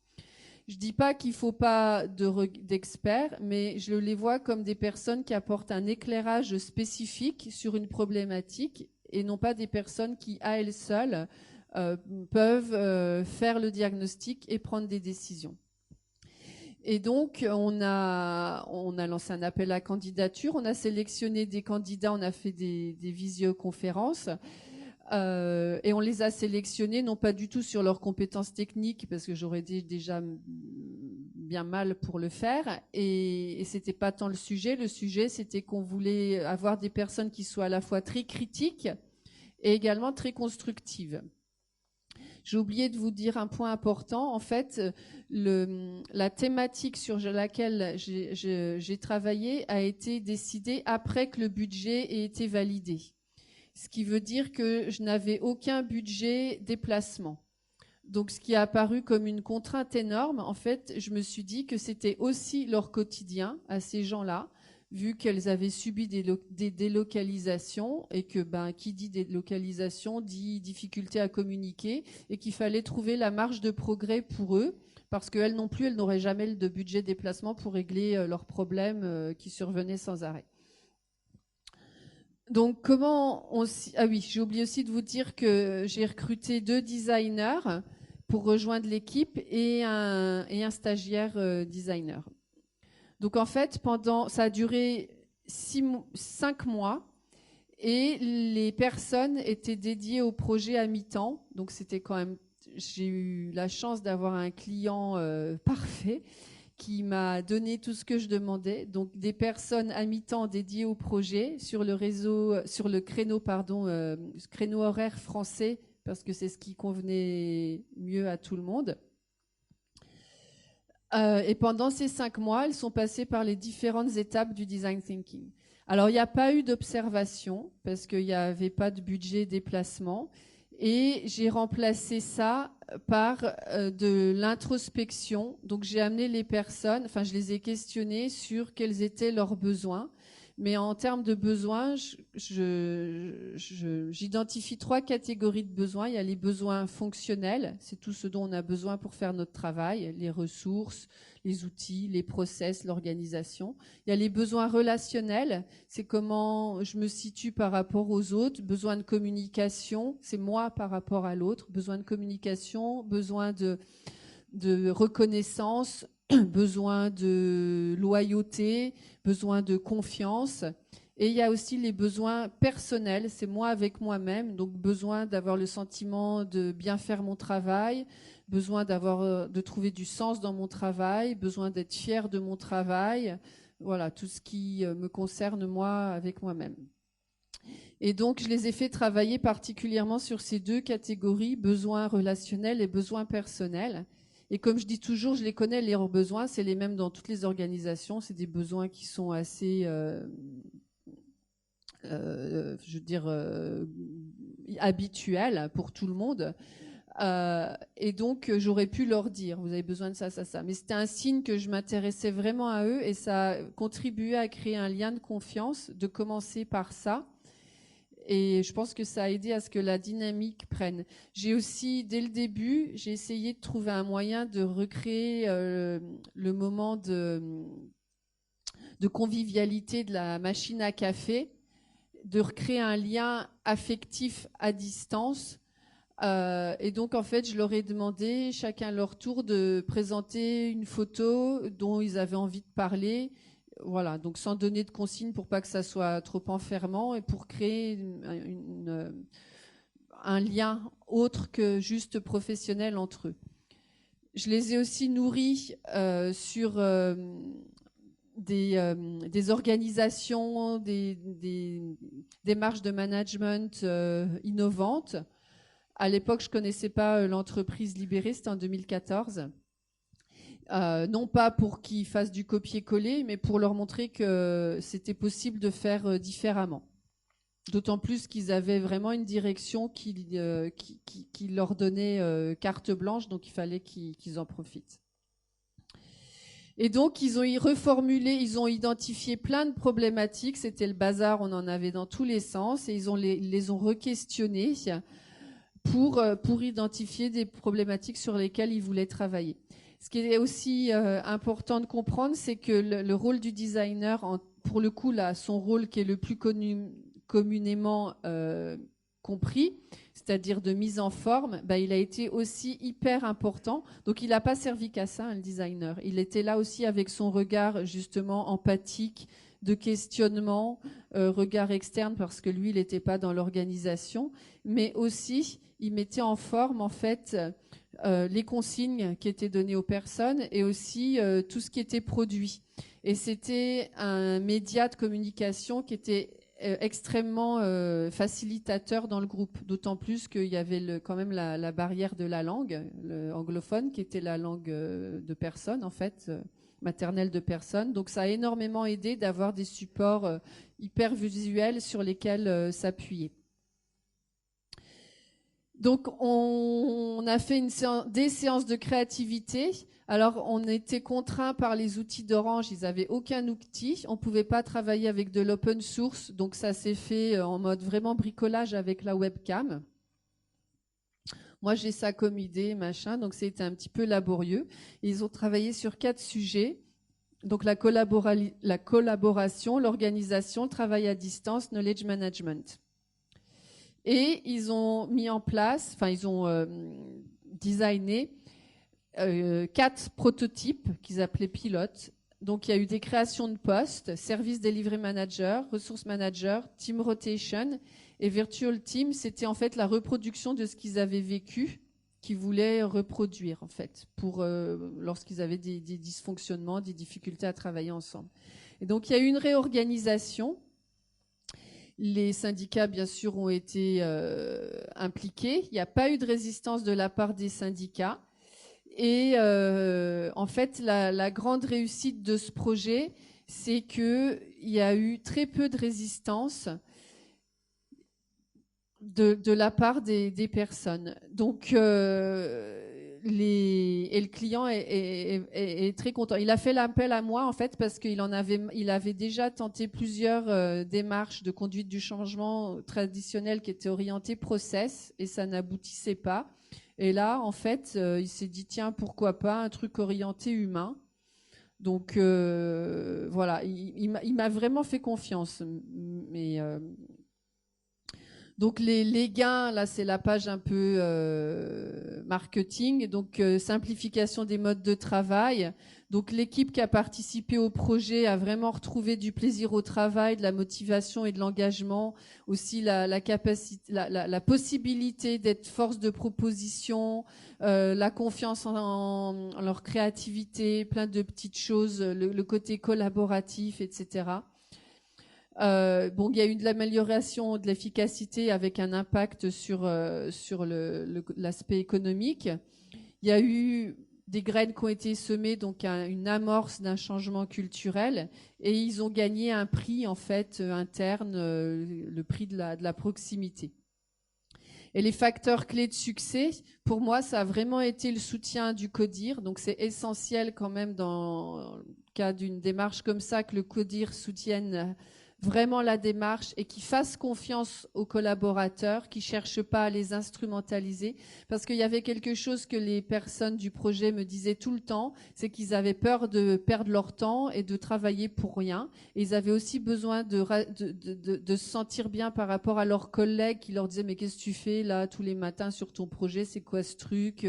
Je ne dis pas qu'il ne faut pas d'experts, mais je les vois comme des personnes qui apportent un éclairage spécifique sur une problématique et non pas des personnes qui, à elles seules, peuvent faire le diagnostic et prendre des décisions. Et donc, on a lancé un appel à candidature, on a sélectionné des candidats, on a fait des visioconférences, et on les a sélectionnés, non pas du tout sur leurs compétences techniques, parce que j'aurais déjà bien mal pour le faire, et c'était pas tant le sujet. Le sujet, c'était qu'on voulait avoir des personnes qui soient à la fois très critiques et également très constructives. J'ai oublié de vous dire un point important. En fait, la thématique sur laquelle j'ai travaillé a été décidée après que le budget ait été validé. Ce qui veut dire que je n'avais aucun budget déplacement. Donc, ce qui a apparu comme une contrainte énorme, en fait, je me suis dit que c'était aussi leur quotidien à ces gens-là, vu qu'elles avaient subi des délocalisations, et que qui dit délocalisation dit difficulté à communiquer, et qu'il fallait trouver la marge de progrès pour eux, parce qu'elles non plus, elles n'auraient jamais de budget déplacement pour régler leurs problèmes qui survenaient sans arrêt. Donc ah oui, j'ai oublié aussi de vous dire que j'ai recruté 2 designers pour rejoindre l'équipe et un stagiaire designer. Donc en fait, ça a duré 5 mois, et les personnes étaient dédiées au projet à mi-temps. Donc c'était quand même, j'ai eu la chance d'avoir un client parfait qui m'a donné tout ce que je demandais. Donc des personnes à mi-temps dédiées au projet sur le créneau horaire français, parce que c'est ce qui convenait mieux à tout le monde. Et pendant ces 5 mois, elles sont passées par les différentes étapes du design thinking. Alors, il n'y a pas eu d'observation parce qu'il n'y avait pas de budget déplacement. Et j'ai remplacé ça par de l'introspection. Donc, j'ai amené les personnes, je les ai questionnées sur quels étaient leurs besoins. Mais en termes de besoins, j'identifie 3 catégories de besoins. Il y a les besoins fonctionnels, c'est tout ce dont on a besoin pour faire notre travail, les ressources, les outils, les process, l'organisation. Il y a les besoins relationnels, c'est comment je me situe par rapport aux autres. Besoin de communication, c'est moi par rapport à l'autre. Besoin de communication, besoin de reconnaissance, besoin de loyauté, besoin de confiance. Et il y a aussi les besoins personnels, c'est moi avec moi-même, donc besoin d'avoir le sentiment de bien faire mon travail, besoin de trouver du sens dans mon travail, besoin d'être fier de mon travail, voilà, tout ce qui me concerne moi avec moi-même. Et donc, je les ai fait travailler particulièrement sur ces 2 catégories, besoins relationnels et besoins personnels. Et comme je dis toujours, je les connais, leurs besoins, c'est les mêmes dans toutes les organisations. C'est des besoins qui sont assez, habituels pour tout le monde. Et donc, j'aurais pu leur dire, vous avez besoin de ça, ça, ça. Mais c'était un signe que je m'intéressais vraiment à eux et ça a contribué à créer un lien de confiance, de commencer par ça. Et je pense que ça a aidé à ce que la dynamique prenne. J'ai aussi, dès le début, j'ai essayé de trouver un moyen de recréer le moment de convivialité de la machine à café, de recréer un lien affectif à distance. Et donc, en fait, je leur ai demandé, chacun à leur tour, de présenter une photo dont ils avaient envie de parler. Voilà, donc sans donner de consignes pour pas que ça soit trop enfermant et pour créer un lien autre que juste professionnel entre eux. Je les ai aussi nourris sur des organisations, des démarches de management innovantes. À l'époque, je ne connaissais pas l'entreprise Libérée, c'était en 2014. Non pas pour qu'ils fassent du copier-coller, mais pour leur montrer que c'était possible de faire différemment. D'autant plus qu'ils avaient vraiment une direction qui leur donnait carte blanche, donc il fallait qu'ils en profitent. Et donc, ils ont reformulé, ils ont identifié plein de problématiques. C'était le bazar, on en avait dans tous les sens, et ils les ont re-questionnés pour identifier des problématiques sur lesquelles ils voulaient travailler. Ce qui est aussi important de comprendre, c'est que le rôle du designer, pour le coup, là, son rôle qui est le plus communément compris, c'est-à-dire de mise en forme, il a été aussi hyper important. Donc, il n'a pas servi qu'à ça, le designer. Il était là aussi avec son regard, justement, empathique, de questionnement, regard externe, parce que lui, il n'était pas dans l'organisation, mais aussi, il mettait en forme, en fait, les consignes qui étaient données aux personnes et aussi tout ce qui était produit. Et c'était un média de communication qui était extrêmement facilitateur dans le groupe, d'autant plus qu'il y avait quand même la barrière de la langue, anglophone, qui était la langue de personne, en fait, maternelle de personne. Donc ça a énormément aidé d'avoir des supports hyper visuels sur lesquels s'appuyer. Donc, on a fait des séances de créativité. Alors, on était contraints par les outils d'Orange. Ils n'avaient aucun outil. On ne pouvait pas travailler avec de l'open source. Donc, ça s'est fait en mode vraiment bricolage avec la webcam. Moi, j'ai ça comme idée, machin. Donc, c'était un petit peu laborieux. Ils ont travaillé sur 4 sujets. Donc, la collaboration, l'organisation, le travail à distance, knowledge management. Et ils ont mis en place, enfin ils ont designé 4 prototypes qu'ils appelaient pilotes. Donc il y a eu des créations de postes, service delivery manager, resource manager, team rotation et virtual team. C'était en fait la reproduction de ce qu'ils avaient vécu, qu'ils voulaient reproduire en fait, pour lorsqu'ils avaient des dysfonctionnements, des difficultés à travailler ensemble. Et donc il y a eu une réorganisation. Les syndicats, bien sûr, ont été impliqués. Il n'y a pas eu de résistance de la part des syndicats. Et en fait, la grande réussite de ce projet, c'est qu'il y a eu très peu de résistance de la part des personnes. Donc, et le client est très content. Il a fait l'appel à moi, en fait, parce qu'il avait déjà tenté plusieurs démarches de conduite du changement traditionnel qui étaient orientées process, et ça n'aboutissait pas. Et là, en fait, il s'est dit, tiens, pourquoi pas un truc orienté humain. Donc, voilà, il m'a vraiment fait confiance. Mais... Donc les gains, là c'est la page un peu marketing, donc simplification des modes de travail. Donc l'équipe qui a participé au projet a vraiment retrouvé du plaisir au travail, de la motivation et de l'engagement, aussi la capacité, la possibilité d'être force de proposition, la confiance en leur créativité, plein de petites choses, le côté collaboratif, etc. Bon, il y a eu de l'amélioration de l'efficacité avec un impact sur l'aspect économique. Il y a eu des graines qui ont été semées, donc une amorce d'un changement culturel, et ils ont gagné un prix en fait interne, le prix de la proximité. Et les facteurs clés de succès, pour moi, ça a vraiment été le soutien du CODIR. Donc, c'est essentiel quand même dans le cas d'une démarche comme ça que le CODIR soutienne vraiment la démarche et qui fasse confiance aux collaborateurs, qui ne cherchent pas à les instrumentaliser. Parce qu'il y avait quelque chose que les personnes du projet me disaient tout le temps, c'est qu'ils avaient peur de perdre leur temps et de travailler pour rien. Et ils avaient aussi besoin de se sentir bien par rapport à leurs collègues qui leur disaient « Mais qu'est-ce que tu fais là tous les matins sur ton projet? C'est quoi ce truc?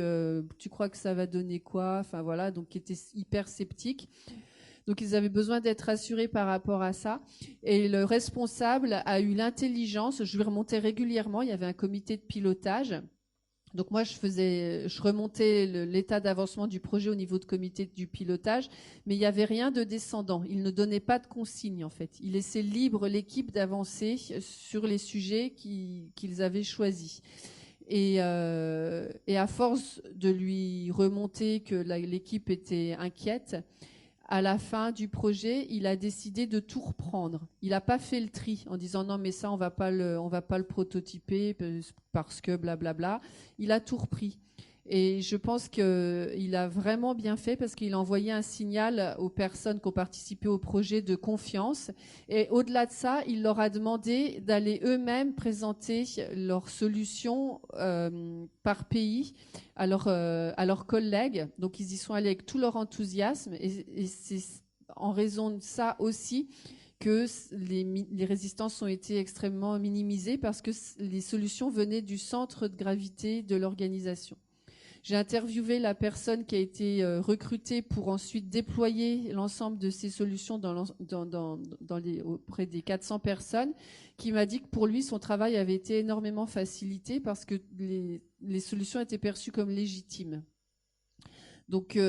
Tu crois que ça va donner quoi ?» Enfin voilà, donc qui étaient hyper sceptiques. Donc, ils avaient besoin d'être rassurés par rapport à ça. Et le responsable a eu l'intelligence, je lui remontais régulièrement, il y avait un comité de pilotage. Donc, moi, je remontais l'état d'avancement du projet au niveau de comité du pilotage, mais il n'y avait rien de descendant. Il ne donnait pas de consignes, en fait. Il laissait libre l'équipe d'avancer sur les sujets qu'ils avaient choisis. Et à force de lui remonter que l'équipe était inquiète, à la fin du projet, il a décidé de tout reprendre. Il n'a pas fait le tri en disant non mais ça on va pas le prototyper parce que blablabla. Il a tout repris. Et je pense qu'il a vraiment bien fait parce qu'il a envoyé un signal aux personnes qui ont participé au projet de confiance. Et au-delà de ça, il leur a demandé d'aller eux-mêmes présenter leurs solutions par pays à leurs collègues. Donc, ils y sont allés avec tout leur enthousiasme. Et c'est en raison de ça aussi que les résistances ont été extrêmement minimisées parce que les solutions venaient du centre de gravité de l'organisation. J'ai interviewé la personne qui a été recrutée pour ensuite déployer l'ensemble de ces solutions auprès des 400 personnes, qui m'a dit que pour lui, son travail avait été énormément facilité parce que les solutions étaient perçues comme légitimes. Donc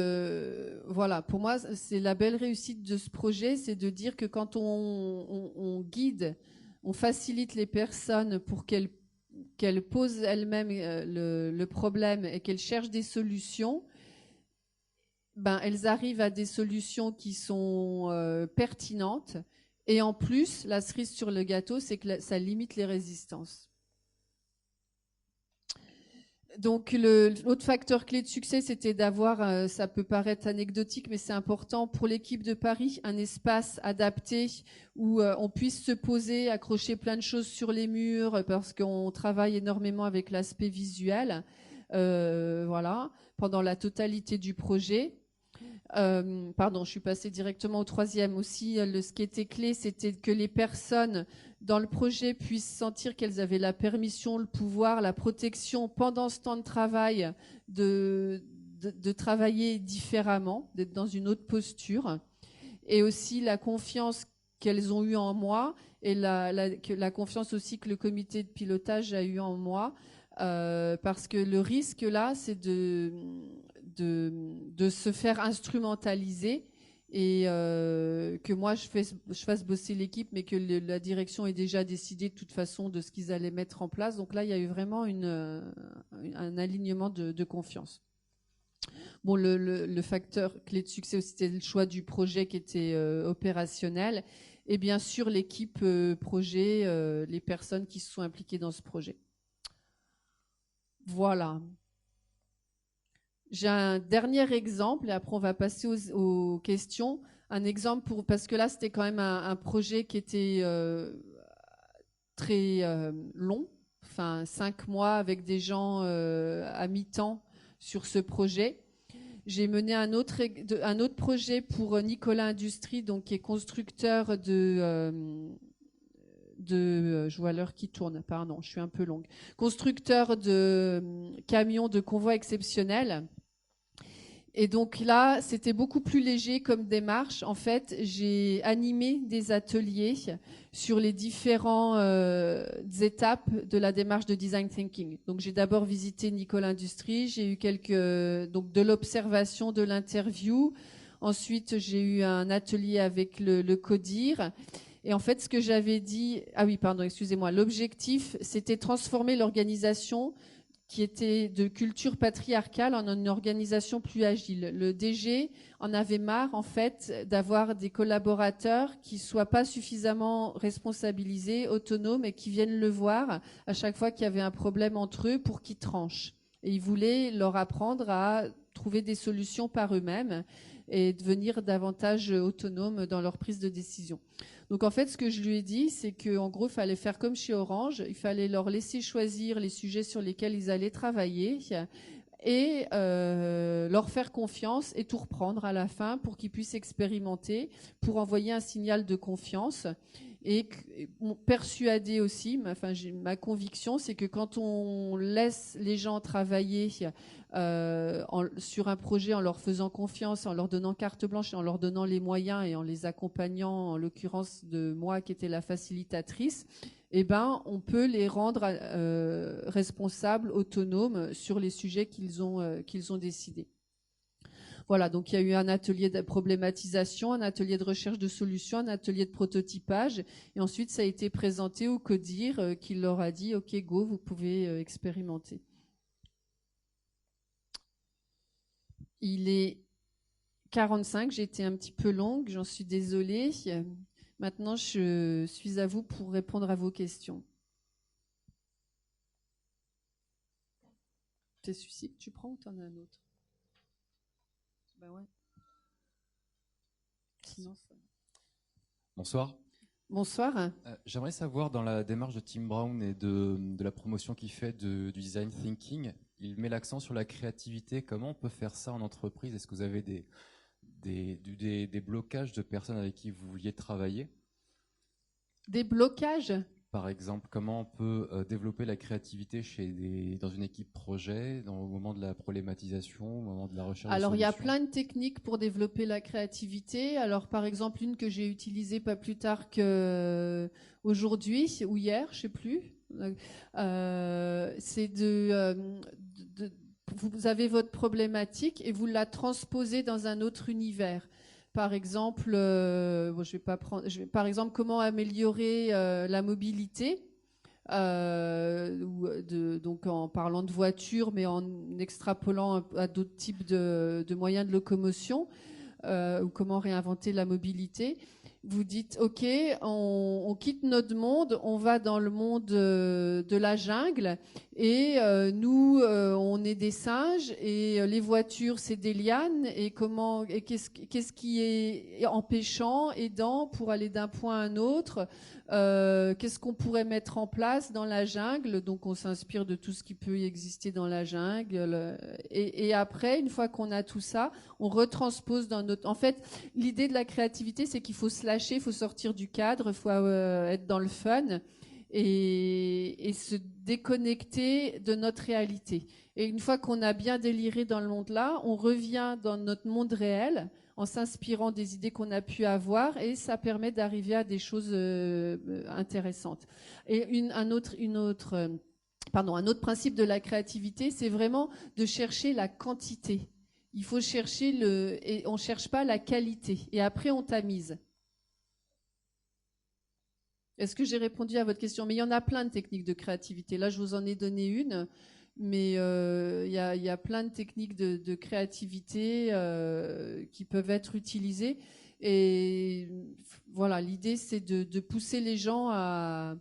voilà, pour moi, c'est la belle réussite de ce projet, c'est de dire que quand on guide, on facilite les personnes pour qu'elles posent elles-mêmes le problème et qu'elles cherchent des solutions, ben, elles arrivent à des solutions qui sont pertinentes. Et en plus, la cerise sur le gâteau, c'est que ça limite les résistances. Donc, l'autre facteur clé de succès, c'était d'avoir, ça peut paraître anecdotique, mais c'est important pour l'équipe de Paris, un espace adapté où on puisse se poser, accrocher plein de choses sur les murs, parce qu'on travaille énormément avec l'aspect visuel, voilà, pendant la totalité du projet. Pardon, je suis passée directement au troisième aussi. Ce qui était clé, c'était que les personnes dans le projet puissent sentir qu'elles avaient la permission, le pouvoir, la protection pendant ce temps de travail de travailler différemment, d'être dans une autre posture. Et aussi la confiance qu'elles ont eue en moi et la confiance aussi que le comité de pilotage a eue en moi. Parce que le risque là, c'est de se faire instrumentaliser et que moi je fasse bosser l'équipe, mais que la direction ait déjà décidé de toute façon de ce qu'ils allaient mettre en place. Donc là, il y a eu vraiment un alignement de confiance. Bon, le facteur clé de succès aussi, c'était le choix du projet qui était opérationnel. Et bien sûr, l'équipe projet, les personnes qui se sont impliquées dans ce projet. Voilà. J'ai un dernier exemple et après on va passer aux questions. Un exemple parce que là c'était quand même un projet qui était très long, enfin 5 mois avec des gens à mi-temps sur ce projet. J'ai mené un autre projet pour Nicolas Industries, donc qui est constructeur je vois l'heure qui tourne, pardon, je suis un peu longue. Constructeur de camions de convoi exceptionnels. Et donc là, c'était beaucoup plus léger comme démarche. En fait, j'ai animé des ateliers sur les différentes étapes de la démarche de design thinking. Donc j'ai d'abord visité Nicolas Industries, j'ai eu donc de l'observation, de l'interview. Ensuite, j'ai eu un atelier avec le CODIR. Et en fait, ce que j'avais dit, l'objectif, c'était transformer l'organisation qui était de culture patriarcale en une organisation plus agile. Le DG en avait marre, en fait, d'avoir des collaborateurs qui soient pas suffisamment responsabilisés, autonomes et qui viennent le voir à chaque fois qu'il y avait un problème entre eux pour qu'ils tranchent. Et il voulait leur apprendre à trouver des solutions par eux-mêmes et devenir davantage autonomes dans leur prise de décision. Donc en fait, ce que je lui ai dit, c'est qu'en gros, il fallait faire comme chez Orange, il fallait leur laisser choisir les sujets sur lesquels ils allaient travailler et leur faire confiance et tout reprendre à la fin pour qu'ils puissent expérimenter, pour envoyer un signal de confiance. Et persuader aussi, ma conviction, c'est que quand on laisse les gens travailler sur un projet en leur faisant confiance, en leur donnant carte blanche, en leur donnant les moyens et en les accompagnant, en l'occurrence de moi qui était la facilitatrice, eh ben, on peut les rendre responsables, autonomes sur les sujets qu'ils ont décidés. Voilà, donc il y a eu un atelier de problématisation, un atelier de recherche de solutions, un atelier de prototypage, et ensuite ça a été présenté au CODIR qui leur a dit « Ok, go, vous pouvez expérimenter ». Il est 45, j'ai été un petit peu longue, j'en suis désolée. Maintenant, je suis à vous pour répondre à vos questions. C'est celui-ci que tu prends ou t'en as un autre? Ben ouais. Sinon, ça... Bonsoir. Bonsoir. J'aimerais savoir, dans la démarche de Tim Brown et de la promotion qu'il fait du design thinking, il met l'accent sur la créativité. Comment on peut faire ça en entreprise? Est-ce que vous avez des blocages de personnes avec qui vous vouliez travailler? Des blocages? Par exemple, comment on peut développer la créativité dans une équipe projet, au moment de la problématisation, au moment de la recherche de Alors, il y a solutions? plein de techniques pour développer la créativité. Alors, par exemple, une que j'ai utilisée pas plus tard qu'aujourd'hui ou hier, je sais plus. C'est vous avez votre problématique et vous la transposez dans un autre univers. Par exemple, par exemple, comment améliorer la mobilité, donc en parlant de voiture, mais en extrapolant à d'autres types de moyens de locomotion, ou comment réinventer la mobilité. Vous dites, OK, on quitte notre monde, on va dans le monde de la jungle, et nous, on est des singes, et les voitures, c'est des lianes, et qu'est-ce qui est empêchant, aidant pour aller d'un point à un autre, qu'est-ce qu'on pourrait mettre en place dans la jungle? Donc on s'inspire de tout ce qui peut exister dans la jungle, et après, une fois qu'on a tout ça, on retranspose dans notre... En fait, l'idée de la créativité, c'est qu'il faut se lâcher, il faut sortir du cadre, il faut être dans le fun et se déconnecter de notre réalité. Et une fois qu'on a bien déliré dans le monde-là, on revient dans notre monde réel en s'inspirant des idées qu'on a pu avoir, et ça permet d'arriver à des choses intéressantes. Et un autre principe de la créativité, c'est vraiment de chercher la quantité. Il faut chercher et on cherche pas la qualité. Et après, on tamise. Est-ce que j'ai répondu à votre question? Mais il y en a plein de techniques de créativité. Là, je vous en ai donné une, mais il y a plein de techniques de créativité qui peuvent être utilisées. Et voilà, l'idée, c'est de pousser les gens à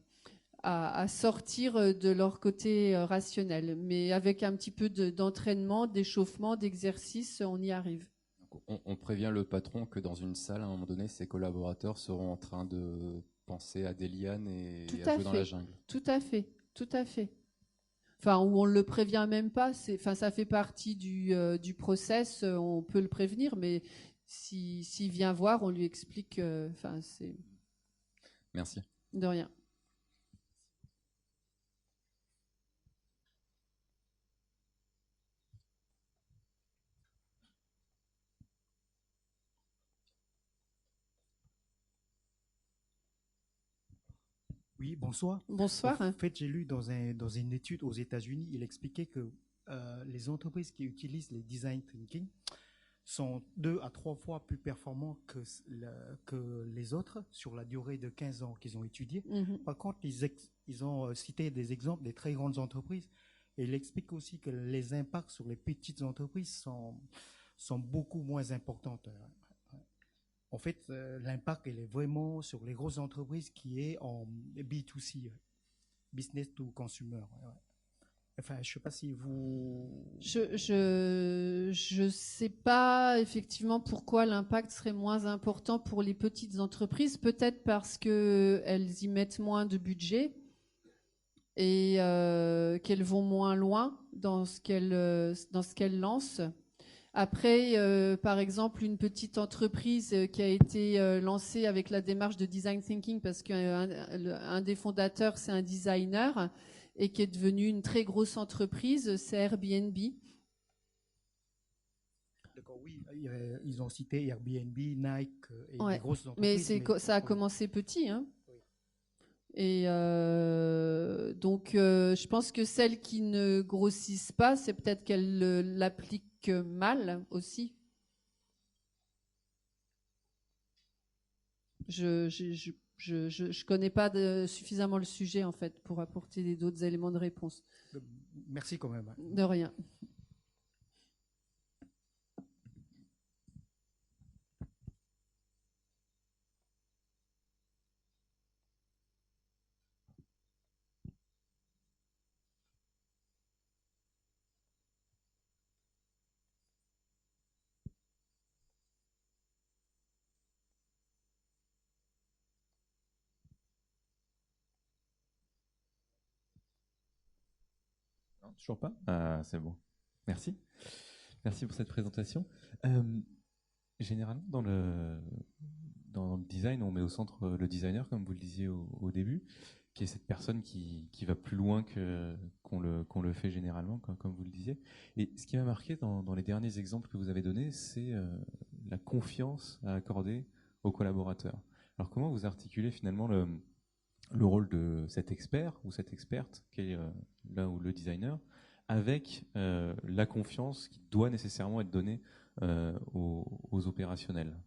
sortir de leur côté rationnel. Mais avec un petit peu d'entraînement, d'échauffement, d'exercice, on y arrive. On prévient le patron que dans une salle, à un moment donné, ses collaborateurs seront en train de penser à des lianes et à jouer dans la jungle. Tout à fait, tout à fait. Enfin, où on ne le prévient même pas. Ça fait partie du process. On peut le prévenir, mais s'il vient voir, on lui explique. C'est. Merci. De rien. Oui, bonsoir. Bonsoir. En fait, j'ai lu dans une étude aux États-Unis, il expliquait que les entreprises qui utilisent les design thinking sont 2 à 3 fois plus performants que les autres sur la durée de 15 ans qu'ils ont étudié. Mm-hmm. Par contre, ils ont cité des exemples des très grandes entreprises Et il explique aussi que les impacts sur les petites entreprises sont beaucoup moins importants. En fait, l'impact, il est vraiment sur les grosses entreprises qui est en B2C, business to consumer. Enfin, je sais pas si vous... Je sais pas effectivement pourquoi l'impact serait moins important pour les petites entreprises. Peut-être parce que elles y mettent moins de budget et qu'elles vont moins loin dans ce qu'elles lancent. Après, par exemple, une petite entreprise qui a été lancée avec la démarche de design thinking parce qu'un des fondateurs, c'est un designer et qui est devenu une très grosse entreprise, c'est Airbnb. D'accord, oui, ils ont cité Airbnb, Nike et Ouais, des grosses entreprises. Mais ça a commencé petit, hein. Oui. Et donc, je pense que celles qui ne grossissent pas, c'est peut-être qu'elles l'appliquent mal aussi. Je connais pas suffisamment le sujet en fait pour apporter d'autres éléments de réponse. Merci quand même. De rien. Non, toujours pas? Ah, c'est bon. Merci. Merci pour cette présentation. Généralement, dans le design, on met au centre le designer, comme vous le disiez au début, qui est cette personne qui va plus loin qu'on le fait généralement, comme vous le disiez. Et ce qui m'a marqué dans les derniers exemples que vous avez donnés, c'est la confiance à accorder aux collaborateurs. Alors, comment vous articulez finalement le rôle de cet expert ou cette experte, qui est là où le designer, avec la confiance qui doit nécessairement être donnée aux opérationnels?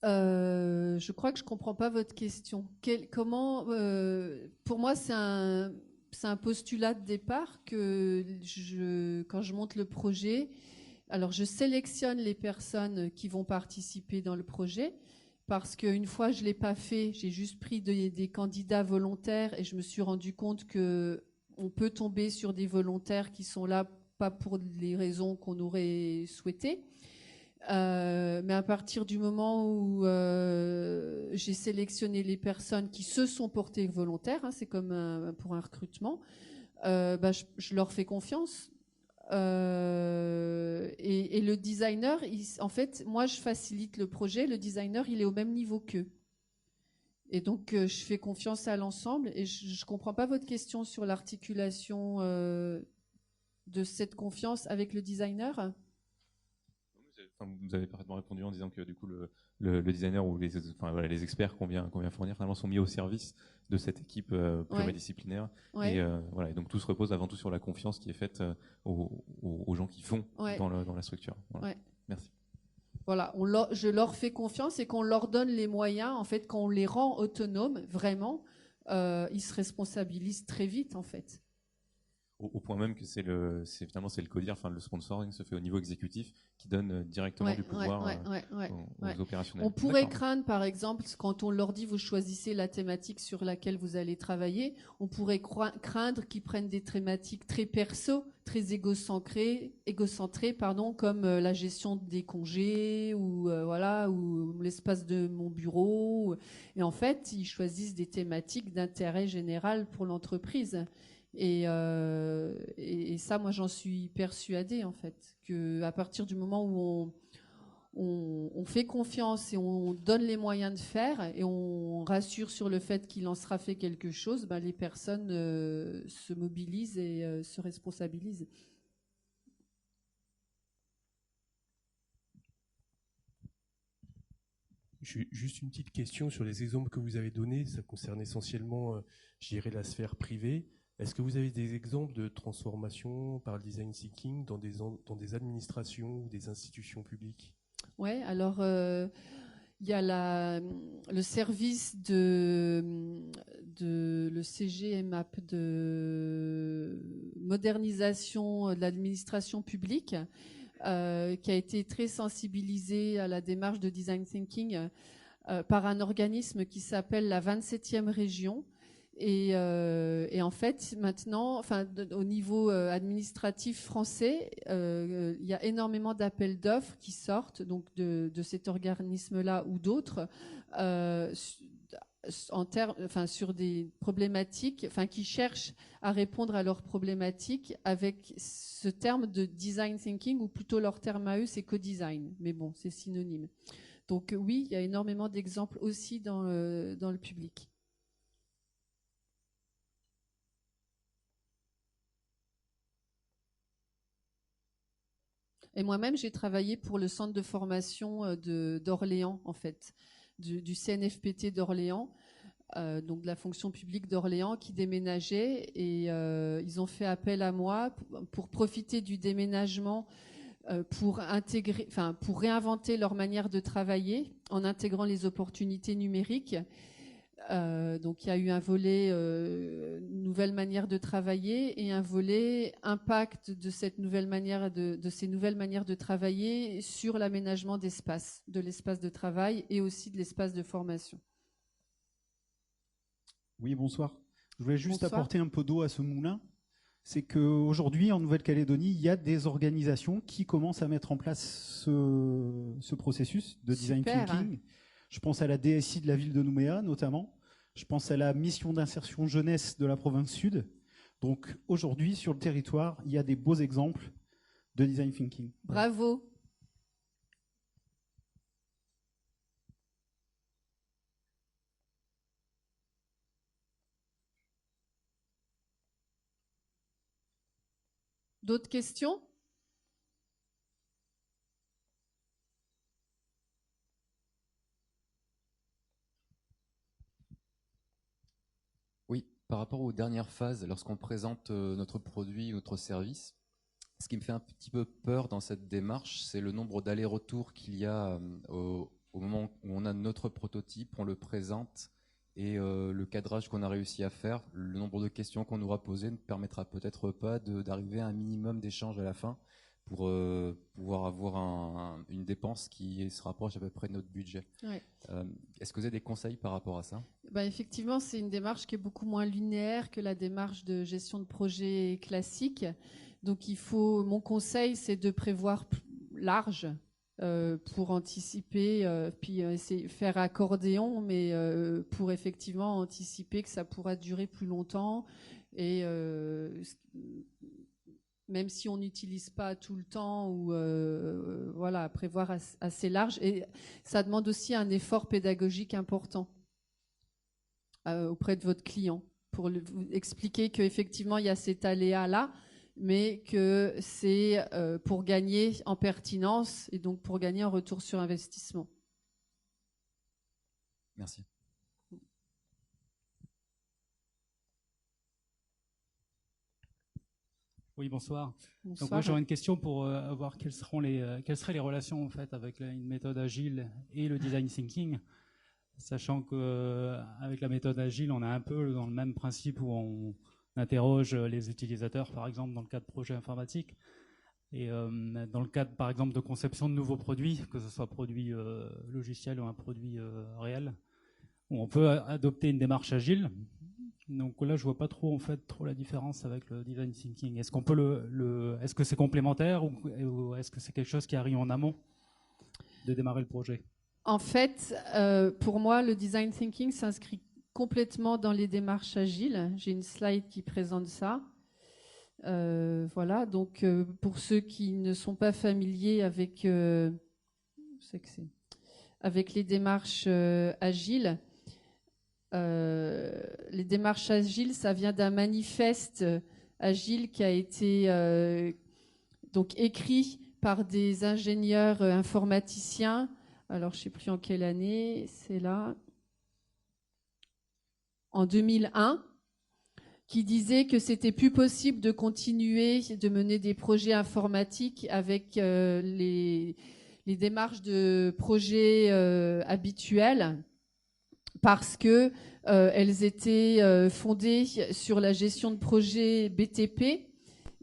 Je crois que je comprends pas votre question. Pour moi, c'est un postulat de départ que quand je monte le projet, alors je sélectionne les personnes qui vont participer dans le projet. Parce qu'une fois, je ne l'ai pas fait, j'ai juste pris des candidats volontaires et je me suis rendu compte qu'on peut tomber sur des volontaires qui sont là pas pour les raisons qu'on aurait souhaitées. Mais à partir du moment où j'ai sélectionné les personnes qui se sont portées volontaires, hein, c'est comme pour un recrutement, je leur fais confiance. Et le designer, en fait, moi je facilite le projet, le designer il est au même niveau qu'eux. Et donc je fais confiance à l'ensemble et je ne comprends pas votre question sur l'articulation de cette confiance avec le designer. Vous avez parfaitement répondu en disant que du coup le designer ou les experts qu'on vient fournir finalement sont mis au service de cette équipe pluridisciplinaire. Ouais. Et donc tout se repose avant tout sur la confiance qui est faite aux gens qui font dans la structure. Voilà. Ouais. Merci. Voilà, je leur fais confiance et qu'on leur donne les moyens, en fait, qu'on les rend autonomes, vraiment, ils se responsabilisent très vite, en fait. Au point même que finalement c'est le CODIR, enfin le sponsoring se fait au niveau exécutif qui donne directement du pouvoir aux opérationnels. On pourrait craindre, par exemple, quand on leur dit vous choisissez la thématique sur laquelle vous allez travailler, on pourrait craindre qu'ils prennent des thématiques très perso, très égocentrées, comme la gestion des congés ou ou l'espace de mon bureau. Et en fait, ils choisissent des thématiques d'intérêt général pour l'entreprise. Et ça, moi, j'en suis persuadée, en fait, qu'à partir du moment où on fait confiance et on donne les moyens de faire et on rassure sur le fait qu'il en sera fait quelque chose, les personnes se mobilisent et se responsabilisent. Juste une petite question sur les exemples que vous avez donnés. Ça concerne essentiellement, je dirais, la sphère privée. Est-ce que vous avez des exemples de transformation par le design thinking dans des administrations ou des institutions publiques? Ouais, alors Il y a le service le CGMAP de modernisation de l'administration publique, qui a été très sensibilisé à la démarche de design thinking par un organisme qui s'appelle la 27e région. Et en fait, maintenant, au niveau administratif français, il y a énormément d'appels d'offres qui sortent donc de cet organisme-là ou d'autres sur des problématiques, qui cherchent à répondre à leurs problématiques avec ce terme de design thinking, ou plutôt leur terme à eux, c'est co-design. Mais bon, c'est synonyme. Donc oui, il y a énormément d'exemples aussi dans le public. Et moi-même, j'ai travaillé pour le centre de formation d'Orléans, en fait, du CNFPT d'Orléans, donc de la fonction publique d'Orléans, qui déménageait, et ils ont fait appel à moi pour profiter du déménagement, pour réinventer leur manière de travailler en intégrant les opportunités numériques. Donc il y a eu un volet nouvelle manière de travailler et un volet impact de cette nouvelle manière de ces nouvelles manières de travailler sur l'aménagement d'espace, de l'espace de travail et aussi de l'espace de formation. Oui, bonsoir. Je voulais juste apporter un peu d'eau à ce moulin. C'est qu'aujourd'hui, en Nouvelle-Calédonie, il y a des organisations qui commencent à mettre en place ce processus de design thinking. Je pense à la DSI de la ville de Nouméa, notamment. Je pense à la mission d'insertion jeunesse de la province sud. Donc aujourd'hui, sur le territoire, il y a des beaux exemples de design thinking. Bravo. D'autres questions ? Oui, par rapport aux dernières phases, lorsqu'on présente notre produit ou notre service, ce qui me fait un petit peu peur dans cette démarche, c'est le nombre d'allers-retours qu'il y a au moment où on a notre prototype, on le présente, et le cadrage qu'on a réussi à faire, le nombre de questions qu'on nous aura posées ne permettra peut-être pas d'arriver à un minimum d'échanges à la fin pour pouvoir avoir une dépense qui se rapproche à peu près de notre budget. Ouais. Est-ce que vous avez des conseils par rapport à ça ? Effectivement, c'est une démarche qui est beaucoup moins linéaire que la démarche de gestion de projet classique. Donc, mon conseil, c'est de prévoir large pour anticiper, puis faire accordéon, mais pour effectivement anticiper que ça pourra durer plus longtemps et même si on n'utilise pas tout le temps, ou prévoir assez large. Et ça demande aussi un effort pédagogique important auprès de votre client pour vous expliquer qu'effectivement il y a cet aléa-là, mais que c'est pour gagner en pertinence et donc pour gagner en retour sur investissement. Merci. Oui, bonsoir. Bonsoir. Donc moi j'aurais une question pour voir quelles seraient les relations en fait avec une méthode agile et le design thinking, sachant que avec la méthode agile, on est un peu dans le même principe où on interroge les utilisateurs, par exemple dans le cas de projets informatiques, et dans le cadre par exemple de conception de nouveaux produits, que ce soit produit logiciel ou un produit réel, où on peut adopter une démarche agile. Donc là, je vois pas trop la différence avec le design thinking. Est-ce qu'on peut est-ce que c'est complémentaire ou est-ce que c'est quelque chose qui arrive en amont de démarrer le projet ? En fait, pour moi, le design thinking s'inscrit complètement dans les démarches agiles. J'ai une slide qui présente ça. Voilà. Donc, pour ceux qui ne sont pas familiers avec les démarches agiles. Les démarches agiles, ça vient d'un manifeste agile qui a été donc écrit par des ingénieurs informaticiens. Alors, je ne sais plus en quelle année, c'est là, en 2001, qui disait que c'était plus possible de continuer de mener des projets informatiques avec les les démarches de projet habituelles, parce que elles étaient fondées sur la gestion de projet BTP,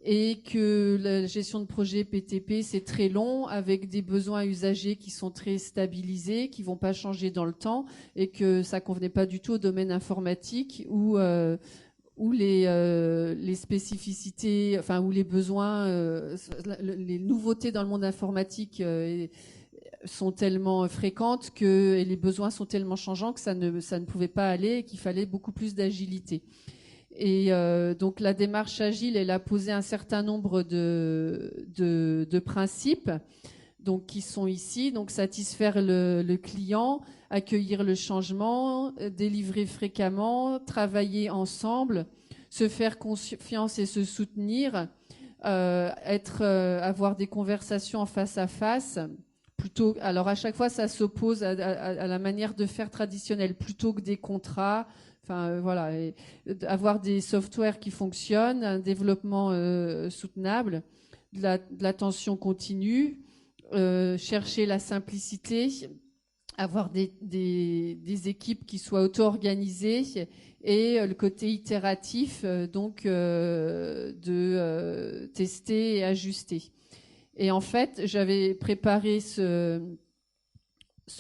et que la gestion de projet BTP, c'est très long, avec des besoins usagers qui sont très stabilisés, qui vont pas changer dans le temps, et que ça convenait pas du tout au domaine informatique où les spécificités, enfin où les besoins, les nouveautés dans le monde informatique sont tellement fréquentes et les besoins sont tellement changeants que ça ne pouvait pas aller, et qu'il fallait beaucoup plus d'agilité. Et donc la démarche agile, elle a posé un certain nombre de principes, donc qui sont ici. Donc satisfaire le client, accueillir le changement, délivrer fréquemment, travailler ensemble, se faire confiance et se soutenir, avoir des conversations en face à face. Alors à chaque fois, ça s'oppose à la manière de faire traditionnelle, plutôt que des contrats. Enfin voilà, avoir des softwares qui fonctionnent, un développement soutenable, de l'attention continue, chercher la simplicité, avoir des équipes qui soient auto-organisées, et le côté itératif, donc de tester et ajuster. Et en fait, j'avais préparé ce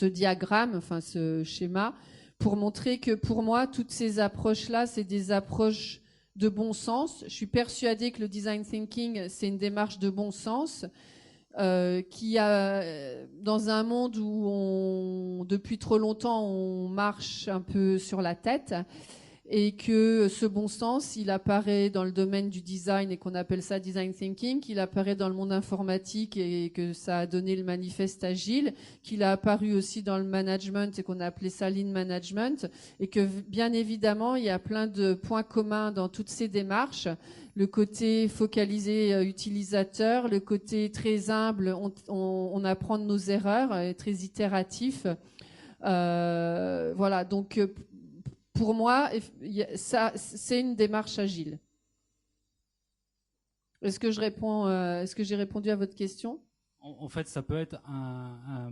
diagramme, enfin ce schéma, pour montrer que pour moi, toutes ces approches-là, c'est des approches de bon sens. Je suis persuadée que le design thinking, c'est une démarche de bon sens qui a, dans un monde où depuis trop longtemps, on marche un peu sur la tête, et que ce bon sens, il apparaît dans le domaine du design et qu'on appelle ça design thinking, qu'il apparaît dans le monde informatique et que ça a donné le manifeste agile, qu'il a apparu aussi dans le management et qu'on a appelé ça lean management, et que bien évidemment, il y a plein de points communs dans toutes ces démarches. Le côté focalisé utilisateur, le côté très humble, on apprend de nos erreurs, et très itératif. Voilà, donc pour moi, ça, c'est une démarche agile. Est-ce que j'ai répondu à votre question? En fait, ça peut être un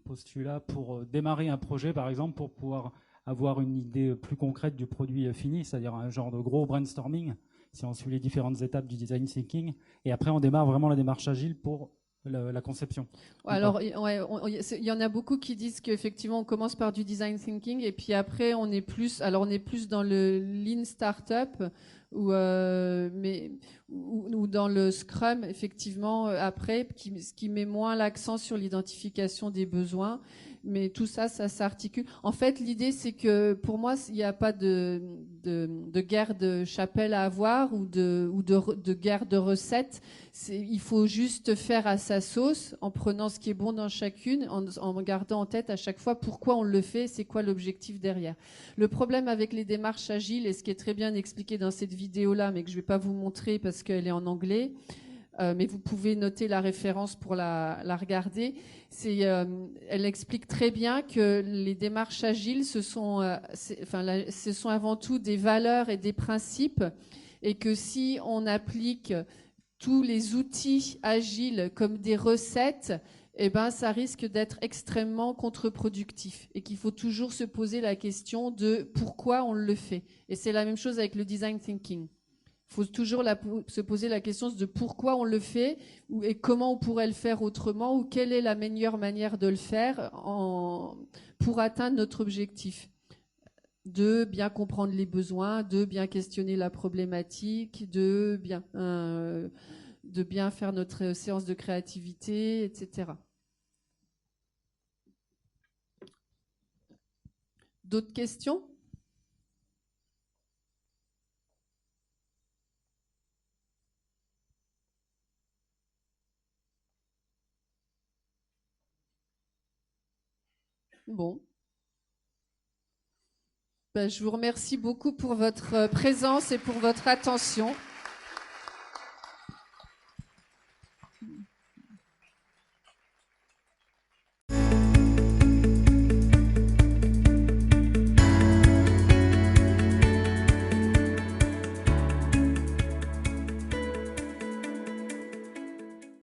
postulat pour démarrer un projet, par exemple, pour pouvoir avoir une idée plus concrète du produit fini, c'est-à-dire un genre de gros brainstorming, si on suit les différentes étapes du design thinking. Et après, on démarre vraiment la démarche agile pour la conception. Alors, il y en a beaucoup qui disent qu'effectivement, on commence par du design thinking, et puis après, on est plus dans le lean startup ou dans le scrum, effectivement, après, ce qui met moins l'accent sur l'identification des besoins. Mais tout ça, ça s'articule. En fait, l'idée, c'est que pour moi, il n'y a pas de guerre de chapelle à avoir ou de guerre de recettes. Il faut juste faire à sa sauce, en prenant ce qui est bon dans chacune, en gardant en tête à chaque fois pourquoi on le fait, c'est quoi l'objectif derrière. Le problème avec les démarches agiles, et ce qui est très bien expliqué dans cette vidéo-là, mais que je ne vais pas vous montrer parce qu'elle est en anglais, mais vous pouvez noter la référence pour la regarder. Elle explique très bien que les démarches agiles, ce sont avant tout des valeurs et des principes, et que si on applique tous les outils agiles comme des recettes, eh ben, ça risque d'être extrêmement contre-productif, et qu'il faut toujours se poser la question de pourquoi on le fait. Et c'est la même chose avec le design thinking. Il faut toujours se poser la question de pourquoi on le fait, et comment on pourrait le faire autrement, ou quelle est la meilleure manière de le faire pour atteindre notre objectif. De bien comprendre les besoins, de bien questionner la problématique, de bien faire notre séance de créativité, etc. D'autres questions ? Bon. Ben, je vous remercie beaucoup pour votre présence et pour votre attention.